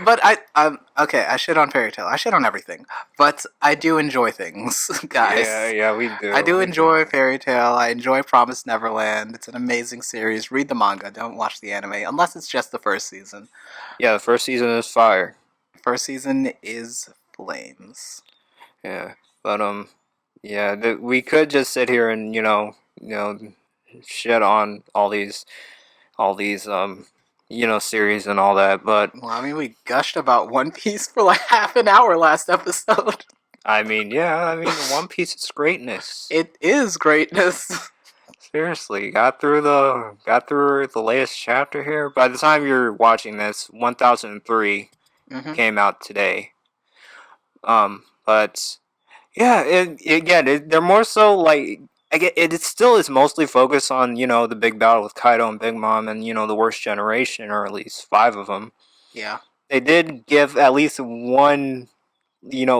but I'm okay. I shit on Fairy Tail. I shit on everything, but I do enjoy things, Yeah, guys. yeah, we I do. do We do. enjoy Fairy Tail. I enjoy Promised Neverland. It's an amazing series. Read the manga. Don't watch the anime unless it's just the first season. Yeah, the first season is fire. First season is flames. Yeah, but yeah, we could just sit here and shit on all these series and all that, but Well, I mean, we gushed about One Piece for like half an hour last episode. I mean, yeah, I mean, One Piece is greatness. It is greatness. Seriously, got through the latest chapter here. By the time you're watching this, 1003 Mm-hmm. came out today. But Yeah, again, they're more so like I get it. It still is mostly focused on the big battle with Kaido and Big Mom and the worst generation, or at least five of them. Yeah, They did give at least one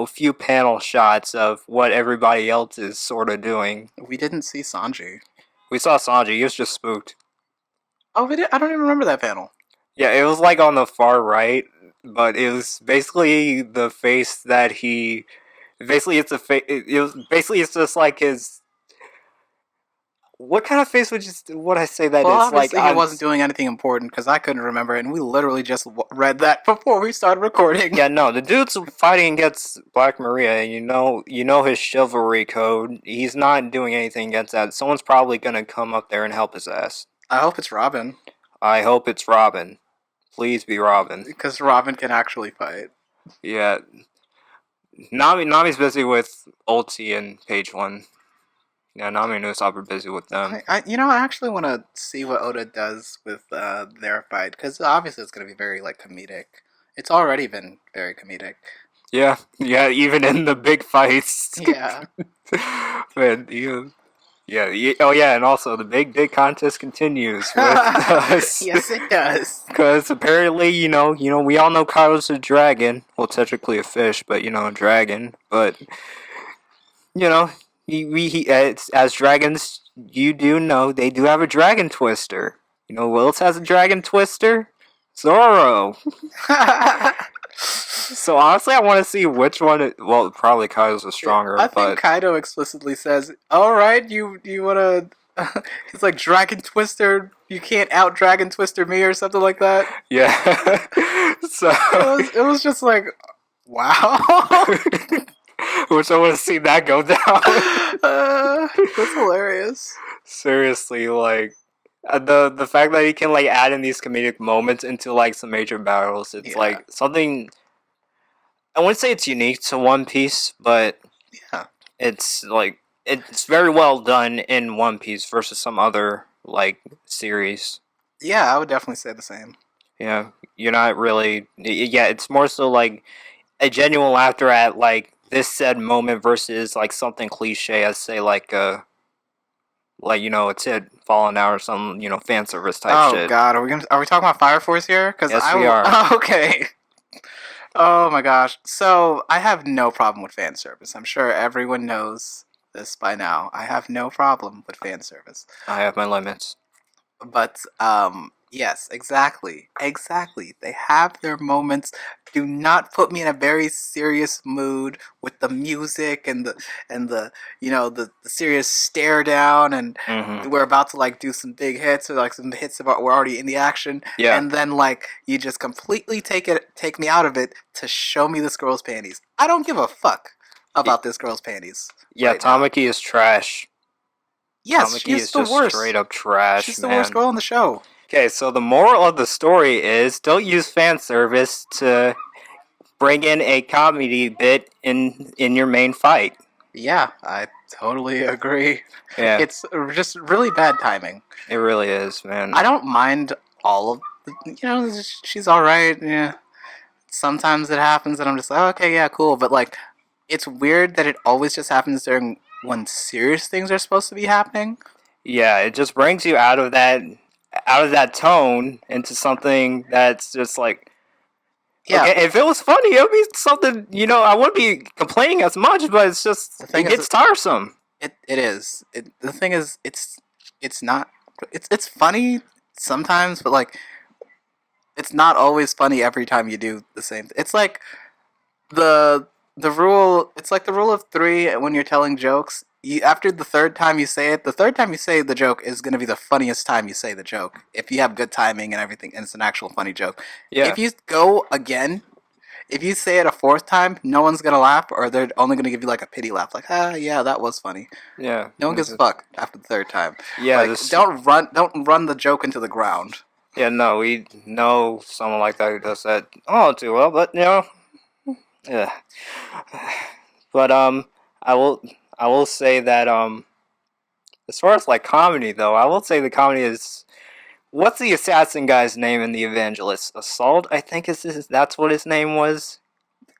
few panel shots of what everybody else is sort of doing. we didn't see Sanji. We saw Sanji; he was just spooked. Oh, we did. I don't even remember that panel. Yeah, it was like on the far right, but it was basically the face that he. Basically, it's a face. It was basically it's just like his. What kind of face would I say that Well, is? Like obviously he on. wasn't doing anything important because I couldn't remember, and we literally just read that before we started recording. Yeah, no, the dude's fighting against Black Maria. You know his chivalry code. He's not doing anything against that. Someone's probably gonna come up there and help his ass. I hope it's Robin I hope it's Robin. Please be Robin. because Robin can actually fight. Yeah, Nami's busy with Ulti and Page One. Yeah, Nami and Usopp are busy with them. I actually want to see what Oda does with their fight because obviously it's going to be very like comedic. It's already been very comedic. Yeah, yeah, even in the big fights. Yeah. Man, oh yeah, and also the big contest continues with us. Yes, it does. Because apparently, we all know Kylo's a dragon. Well, technically a fish, but a dragon. But you know, as dragons, you do know they do have a dragon twister. You know who else has a dragon twister? Zoro. So honestly, I want to see which one. Well, probably Kylo's is stronger, I think but Kaido explicitly says, "All right, you want to." He's like Dragon Twister. You can't out Dragon Twister me or something like that. yeah. So It was just like, wow. which I want to see that go down. That's hilarious. Seriously, like the fact that he can like add in these comedic moments into like some major battles, it's Yeah. like something. I wouldn't say it's unique to One Piece, but Yeah. it's like it's very well done in One Piece versus some other like series. Yeah, I would definitely say the same. Yeah, you're not really. Yeah, it's more so like a genuine laughter at like this said moment versus like something cliche as say like it's it falling out or some fan service type Oh shit. God, are we talking about Fire Force here? Because Yes, we are. Okay. Oh my gosh. So I have no problem with fan service. I'm sure everyone knows this by now. I have no problem with fan service. I have my limits. But yes, exactly. They have their moments. Do not put me in a very serious mood with the music and the the serious stare down and Mm-hmm. we're about to like do some big hits or like some hits about we're already in the action Yeah. and then like you just completely take me out of it to show me this girl's panties. I don't give a fuck about this girl's panties. Yeah, right now. Tamaki is trash. Yes, Tamaki she's is the just worst. straight up trash, She's the man. worst girl on the show. Okay, so the moral of the story is don't use fan service to bring in a comedy bit in your main fight. Yeah, I totally agree. Yeah, It's just really bad timing. it really is, man. I don't mind all of she's all right. Yeah. Sometimes it happens and I'm just like, oh, okay, yeah, cool, but like it's weird that it always just happens during when serious things are supposed to be happening. Yeah, it just brings you out of that tone into something that's just like Yeah. okay, if it was funny, it would be something I wouldn't be complaining as much, but it's just The thing it is, gets tiresome. it is. The thing is, it's not. It's funny sometimes, but like it's not always funny every time you do the same. It's like the rule. It's like the rule of three when you're telling jokes. After the third time you say it, the third time you say the joke is going to be the funniest time you say the joke. If you have good timing and everything, and it's an actual funny joke. Yeah. If you go again, if you say it a fourth time, no one's gonna laugh, or they're only gonna give you like a pity laugh, like yeah, that was funny. Yeah. No one gives a fuck after the third time. Yeah. Like, don't run the joke into the ground. Yeah. No, we know someone like that who does that. Oh, too well, but yeah. But I will say that as far as like comedy though, I will say the comedy is. What's the assassin guy's name in the Evangelist? Assault, I think that's what his name was.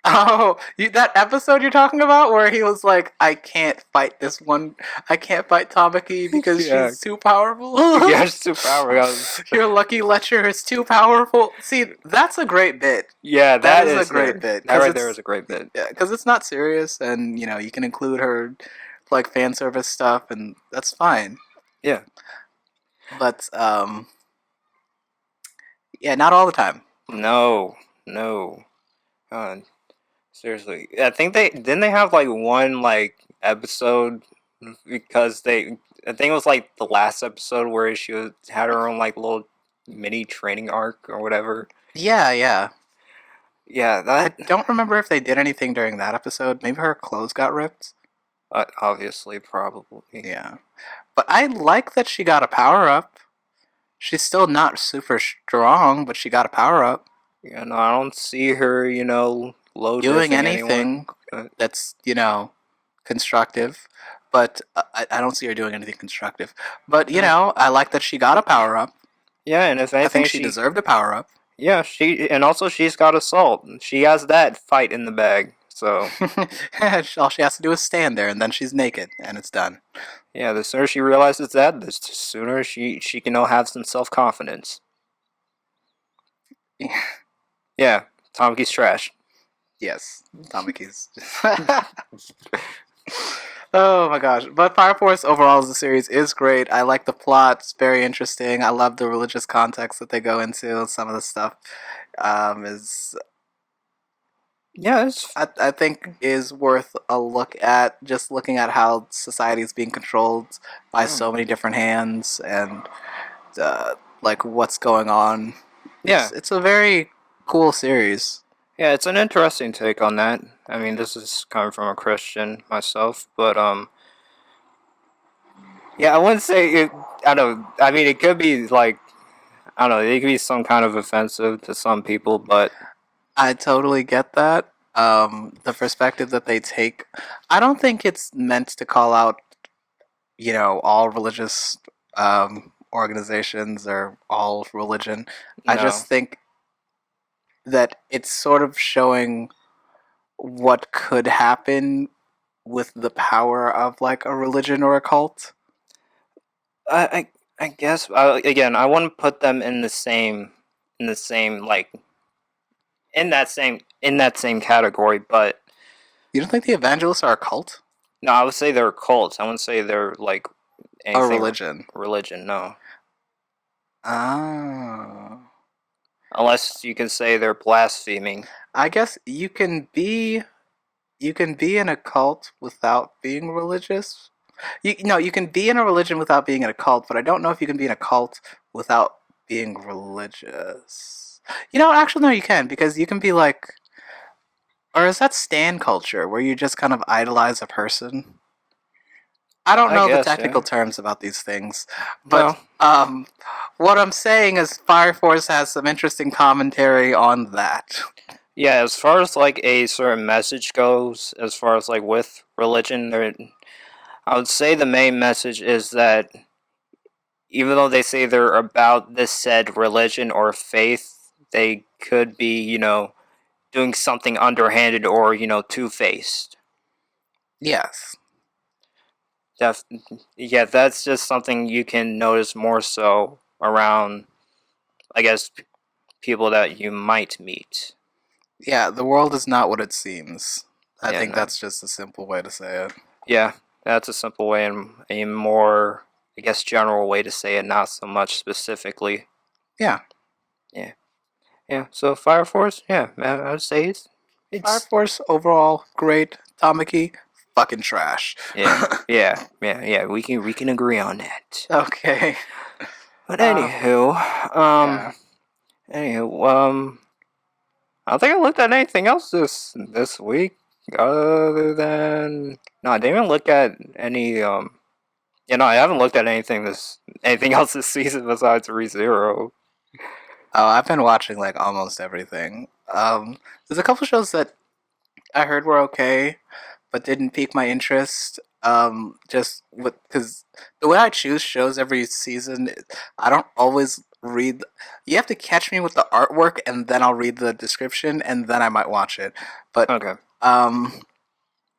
Oh, that episode you're talking about where he was like, I can't fight Tamaki because Yeah, she's too powerful. yeah, it's too powerful. Your lucky Ledger is too powerful. See, that's a great bit. Yeah, That that is a is great there. bit That because right there is a great bit. it's not serious, and you can include her like fan service stuff, and that's fine. Yeah. But yeah, not all the time. No, no. God, seriously. I think they have like one like episode because they I think it was like the last episode where had her own like little mini training arc or whatever. Yeah, yeah. Yeah, I that don't remember if they did anything during that episode. Maybe her clothes got ripped. obviously probably. Yeah. But I like that she got a power up. She's still not super strong, but she got a power up. Yeah, no, I don't see her, low Doing diffing anyone. anything that's, constructive. But I don't see her doing anything constructive. But, No. I like that she got a power up. Yeah, and if I think anything, she deserved a power up. yeah, and also she's got assault. She has that fight in the bag. So All she has to do is stand there, and then she's naked, and it's done. yeah, the sooner she realizes that, the sooner she can have some self confidence. Yeah, Tomoki's trash. Yes, Tamaki's. Oh my gosh. But Fire Force overall as a series is great. I like the plot. It's very interesting. I love the religious context that they go into. Some of the stuff is Yeah, it's I think is worth a look at. Just looking at how society is being controlled by so many different hands and like what's going on. yeah, It's a very cool series. yeah. It's an interesting take on that. I mean, this is coming from a Christian myself, but yeah, I wouldn't say it. I don't. I mean, it could be like I don't know. It could be some kind of offensive to some people, but I totally get that. The perspective that they take, I don't think it's meant to call out, all religious organizations or all religion. I no. just think that it's sort of showing what could happen with the power of like a religion or a cult. I guess again, I wouldn't put them in the same like in that same category, but You don't think the evangelists are a cult? no, I would say they're cults. I wouldn't say they're like A anything religion. religion. No, Oh. unless you can say they're blaspheming. I guess you can be in a cult without being religious. You can be in a religion without being in a cult, but I don't know if you can be in a cult without being religious. Actually, no, you can because you can be like, or is that stan culture where you just kind of idolize a person? I don't I know the guess, technical yeah. terms about these things, but Well, what I'm saying is Fire Force has some interesting commentary on that. yeah. As far as like a certain message goes, as far as like with religion, I would say the main message is that even though they say they're about this said religion or faith, they could be, doing something underhanded or, two faced. Yes. Def- yeah, that's just something you can notice more so around, I guess, people that you might meet. Yeah, the world is not what it seems. I Yeah, think no. that's just a simple way to say it. Yeah, that's a simple way and a more, I guess, general way to say it, not so much specifically. Yeah. Yeah. Yeah, so Fire Force, yeah, I would say Fire it's Force overall great. Tamaki fucking trash. yeah, yeah. We can agree on that. Okay. But Uh, yeah. anywho, I don't think I looked at anything else this week other than no, I didn't even look at any I haven't looked at anything else this season besides ReZero. Oh, I've been watching like almost everything. There's a couple shows that I heard were okay, but didn't pique my interest. Just because the way I choose shows every season, I don't always read. You have to catch me with the artwork, and then I'll read the description, and then I might watch it. But Okay. um,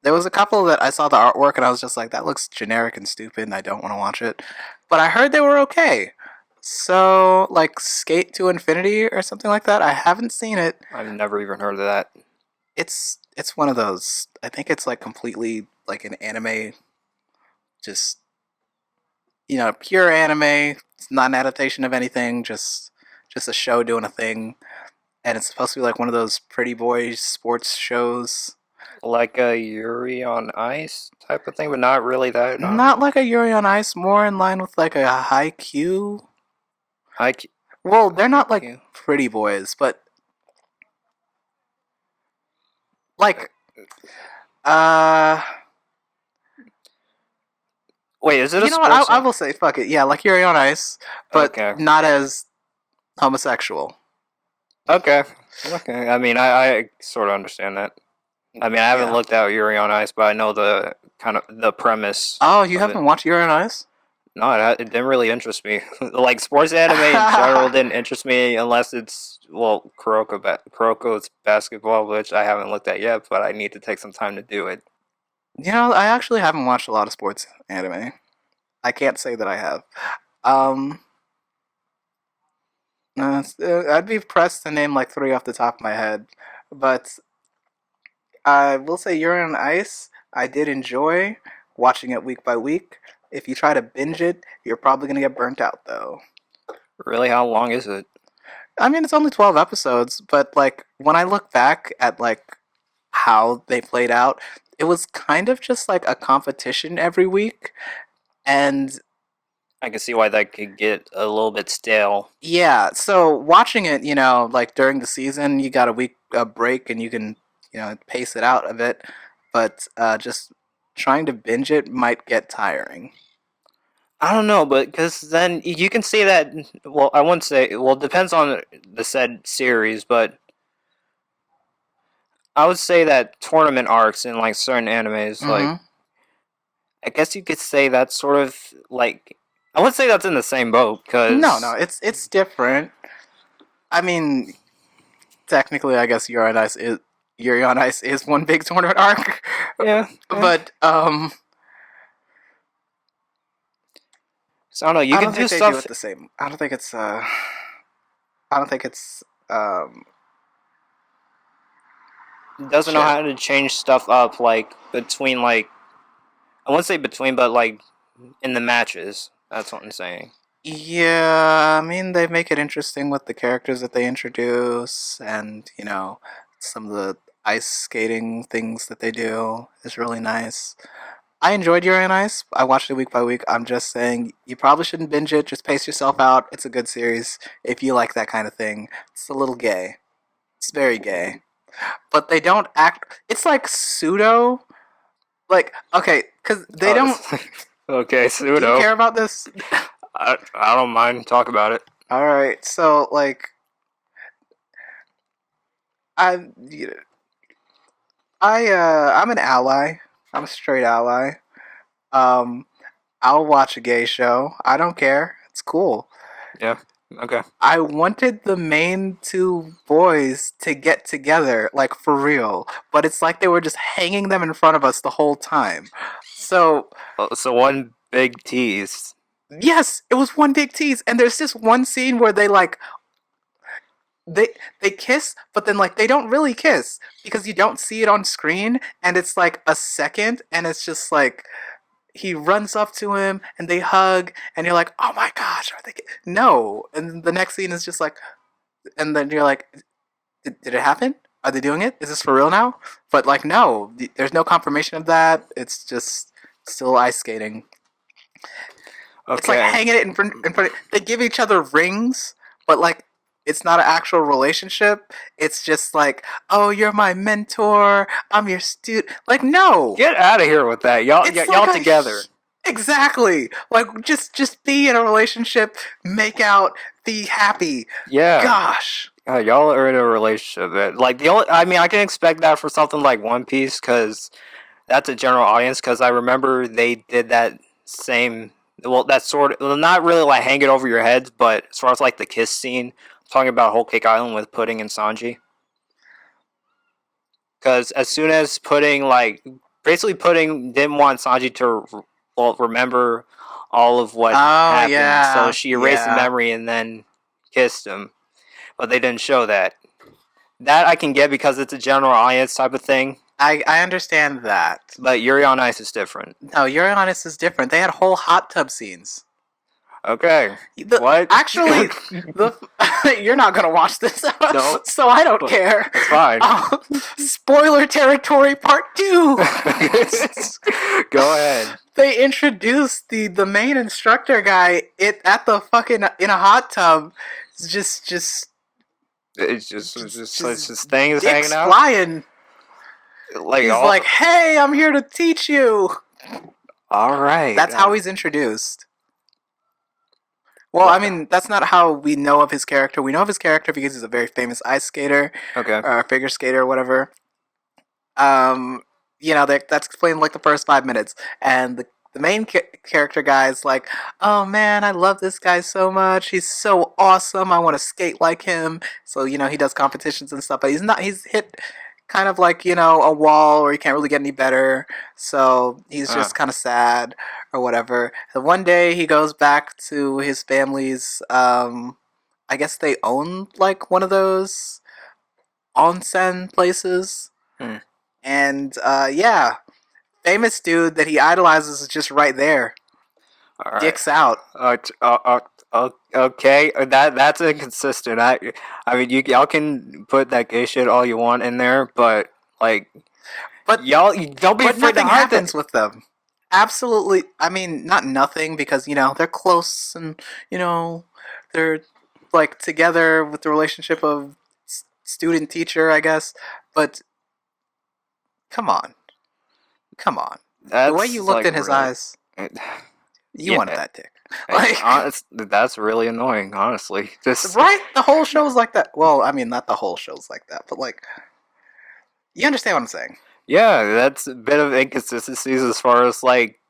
there was a couple that I saw the artwork, and I was just like, that looks generic and stupid, and I don't want to watch it. But I heard they were okay. So, like Skate to Infinity or something like that. I haven't seen it. I've never even heard of that. It's one of those. I think it's like completely like an anime, just pure anime. It's not an adaptation of anything. Just a show doing a thing, and it's supposed to be like one of those pretty boy sports shows. Like a Yuri on Ice type of thing, but not really that. Not like a Yuri on Ice, more in line with like a high Q. I, Well, they're not like I, pretty boys, but like uh wait, is it a you know what? I, sports? I will say fuck it. Yeah, like Yuri on Ice, but Okay. not as homosexual. Okay. Okay. I mean, I sort of understand that. I mean, I haven't Yeah. looked at Yuri on Ice, but I know the kind of the premise Oh, you of it. haven't watched Yuri on Ice? No, it didn't really interest me. Like sports anime in general didn't interest me unless it's well, Kuroko's basketball, which I haven't looked at yet, but I need to take some time to do it. I actually haven't watched a lot of sports anime. I can't say that I have. Um, I'd be pressed to name like three off the top of my head, but I will say Yuri on Ice. I did enjoy watching it week by week. If you try to binge it, you're probably gonna get burnt out though. Really, how long is it? I mean, it's only 12 episodes, but like when I look back at like how they played out, it was kind of just like a competition every week. And I can see why that could get a little bit stale. yeah, so watching it, like during the season, you got a break and you can, pace it out a bit, but just trying to binge it might get tiring. I don't know, but because then you can see that. Well, I wouldn't say. Well, it depends on the said series, but I would say that tournament arcs in like certain animes, like Mm-hmm. I guess you could say that's sort of like I would say that's in the same boat No, no, because it's different. I mean, technically, I guess Yuri on Ice is one big tournament arc, yeah, yeah. but So I don't know. You I could don't do think they do stuff. it the same. I don't think it's I don't think it's Doesn't know shit. how to change stuff up like between like I wouldn't say between, but like in the matches. That's what I'm saying. Yeah, I mean they make it interesting with the characters that they introduce, and some of the ice skating things that they do is really nice. I enjoyed Yuri on Ice. I watched it week by week. I'm just saying you probably shouldn't binge it. Just pace yourself out. It's a good series if you like that kind of thing. It's a little gay. It's very gay, but they don't act. It's like pseudo. Like okay, because they don't. Okay, Do you pseudo. care about this? I don't mind talk about it. All right, so like I I'm an ally. I'm a straight ally. Um, I'll watch a gay show. I don't care. It's cool. Yeah. Okay. I wanted the main two boys to get together, like for real, but it's like they were just hanging them in front of us the whole time. So, So one big tease. yes, it was one big tease, and there's this one scene where they they kiss, but then like they don't really kiss because you don't see it on screen, and it's like a second, and it's just like he runs up to him and they hug, and you're like, oh my gosh, are they? No, and the next scene is just like, and then you're like, did it happen? Are they doing it? Is this for real now? But like, no, there's no confirmation of that. It's just still ice skating. It's like Okay. hanging it in front. They give each other rings, but like it's not an actual relationship. It's just like, oh, you're my mentor. I'm your student. Like, no, Get out of here with that. Y'all it's like y'all a together. exactly like just be in a relationship, make out, be happy. Yeah. Gosh, Y'all are in a relationship. Like the only I mean I can expect that for something like One Piece cuz that's a general audience cuz I remember they did that same Well, that's sort of well, not really like hang it over your heads, but as far as like the kiss scene, I'm talking about Whole Cake Island with Pudding and Sanji. Because as soon as Pudding like basically Pudding didn't want Sanji to well remember all of what Oh happened, so yeah, she erased the yeah. memory and then kissed him. But they didn't show that. That I can get because it's a general audience type of thing. I understand that. But Yuri on Ice is different. No, Yuri on Ice is different. They had whole hot tub scenes. Okay. The, What? actually, the you're not gonna watch this, No. so I don't care. It's fine. Spoiler territory part 2. Go ahead. They introduced the main instructor guy at the fucking in a hot tub. Just It's just things dicks hanging out. flying. Like He's all, like, "Hey, I'm here to teach you." all right. That's how he's introduced. Well, I mean, that's not how we know of his character. We know of his character because he's a very famous ice skater, Okay. figure skater, or whatever. Um, that's explained in like the first 5 minutes, and the main character guy is like, "Oh man, I love this guy so much. He's so awesome. I want to skate like him." So he does competitions and stuff, but he's not. He's hit kind of like a wall where he can't really get any better. So he's just kind of sad or whatever. And one day he goes back to his family's. I guess they own like one of those onsen places. And yeah, famous dude that he idolizes is just right there. All right. Dicks out. Okay, that's inconsistent. I mean, y'all can put that gay shit all you want in there, but like, But y'all you don't be but afraid to nothing hide happens that. with them. Absolutely. I mean, not nothing because they're close and they're like together with the relationship of student teacher, I guess. But come on, come on. The way you That's looked like in his really. eyes, you Yeah, wanted that dick. Like, that's really annoying. Honestly, just right? The whole show's like that. Well, I mean, not the whole show's like that, but like, you understand what I'm saying. yeah, that's a bit of inconsistencies as far as like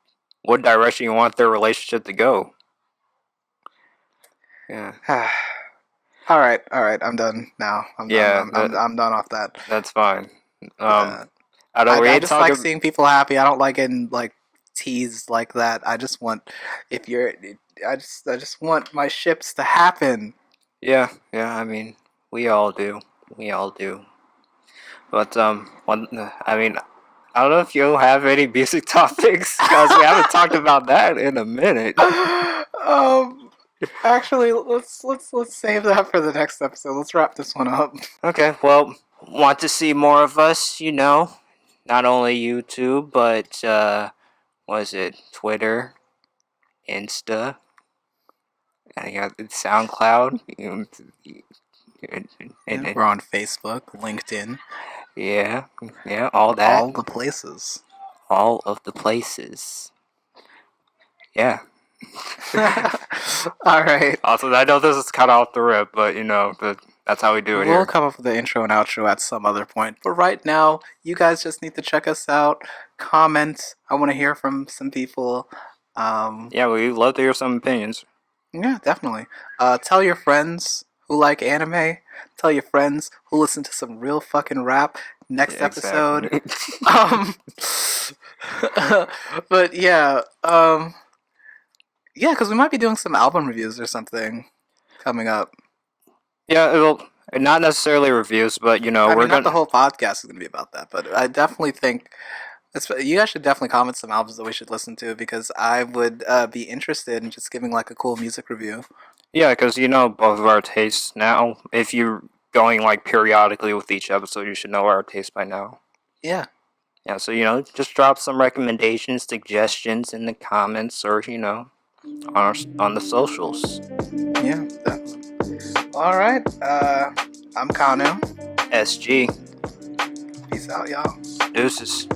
what direction you want their relationship to go. Yeah. All right, all right. I'm done now. I'm done. Yeah, I'm done off that. that's fine. Yeah. I don't I really just talk. like seeing people happy. I don't like getting like teased like that. I just want if you're I just want my ships to happen. Yeah, yeah. I mean, we all do. We all do. But I mean, I don't know if you have any music topics because we haven't talked about that in a minute. Actually, let's save that for the next episode. Let's wrap this one up. Okay, well, want to see more of us? Not only YouTube, but was it Twitter, Insta, I got SoundCloud, and We're on Facebook, LinkedIn, yeah, yeah, all that, all the places. all of the places. Yeah. All right. Also, I know this is cut off the rip, but that's how we do it We'll here. come up with the intro and outro at some other point. But right now, you guys just need to check us out. Comment. I want to hear from some people. Yeah, we'd love to hear some opinions. Yeah, definitely. Tell your friends who like anime. Tell your friends who listen to some real fucking rap. Next episode. Exactly. But yeah, yeah, because we might be doing some album reviews or something coming up. Yeah, it'll not necessarily reviews, but I we're mean, not gonna. the whole podcast is going to be about that, but I definitely think you guys should definitely comment some albums that we should listen to because I would be interested in just giving like a cool music review. Yeah, because both of our tastes now. If you're going like periodically with each episode, you should know our taste by now. Yeah. Yeah, so just drop some recommendations, suggestions in the comments, or on the socials. Yeah. Definitely. All right. I'm Kano. SG. Peace out, y'all. Deuces.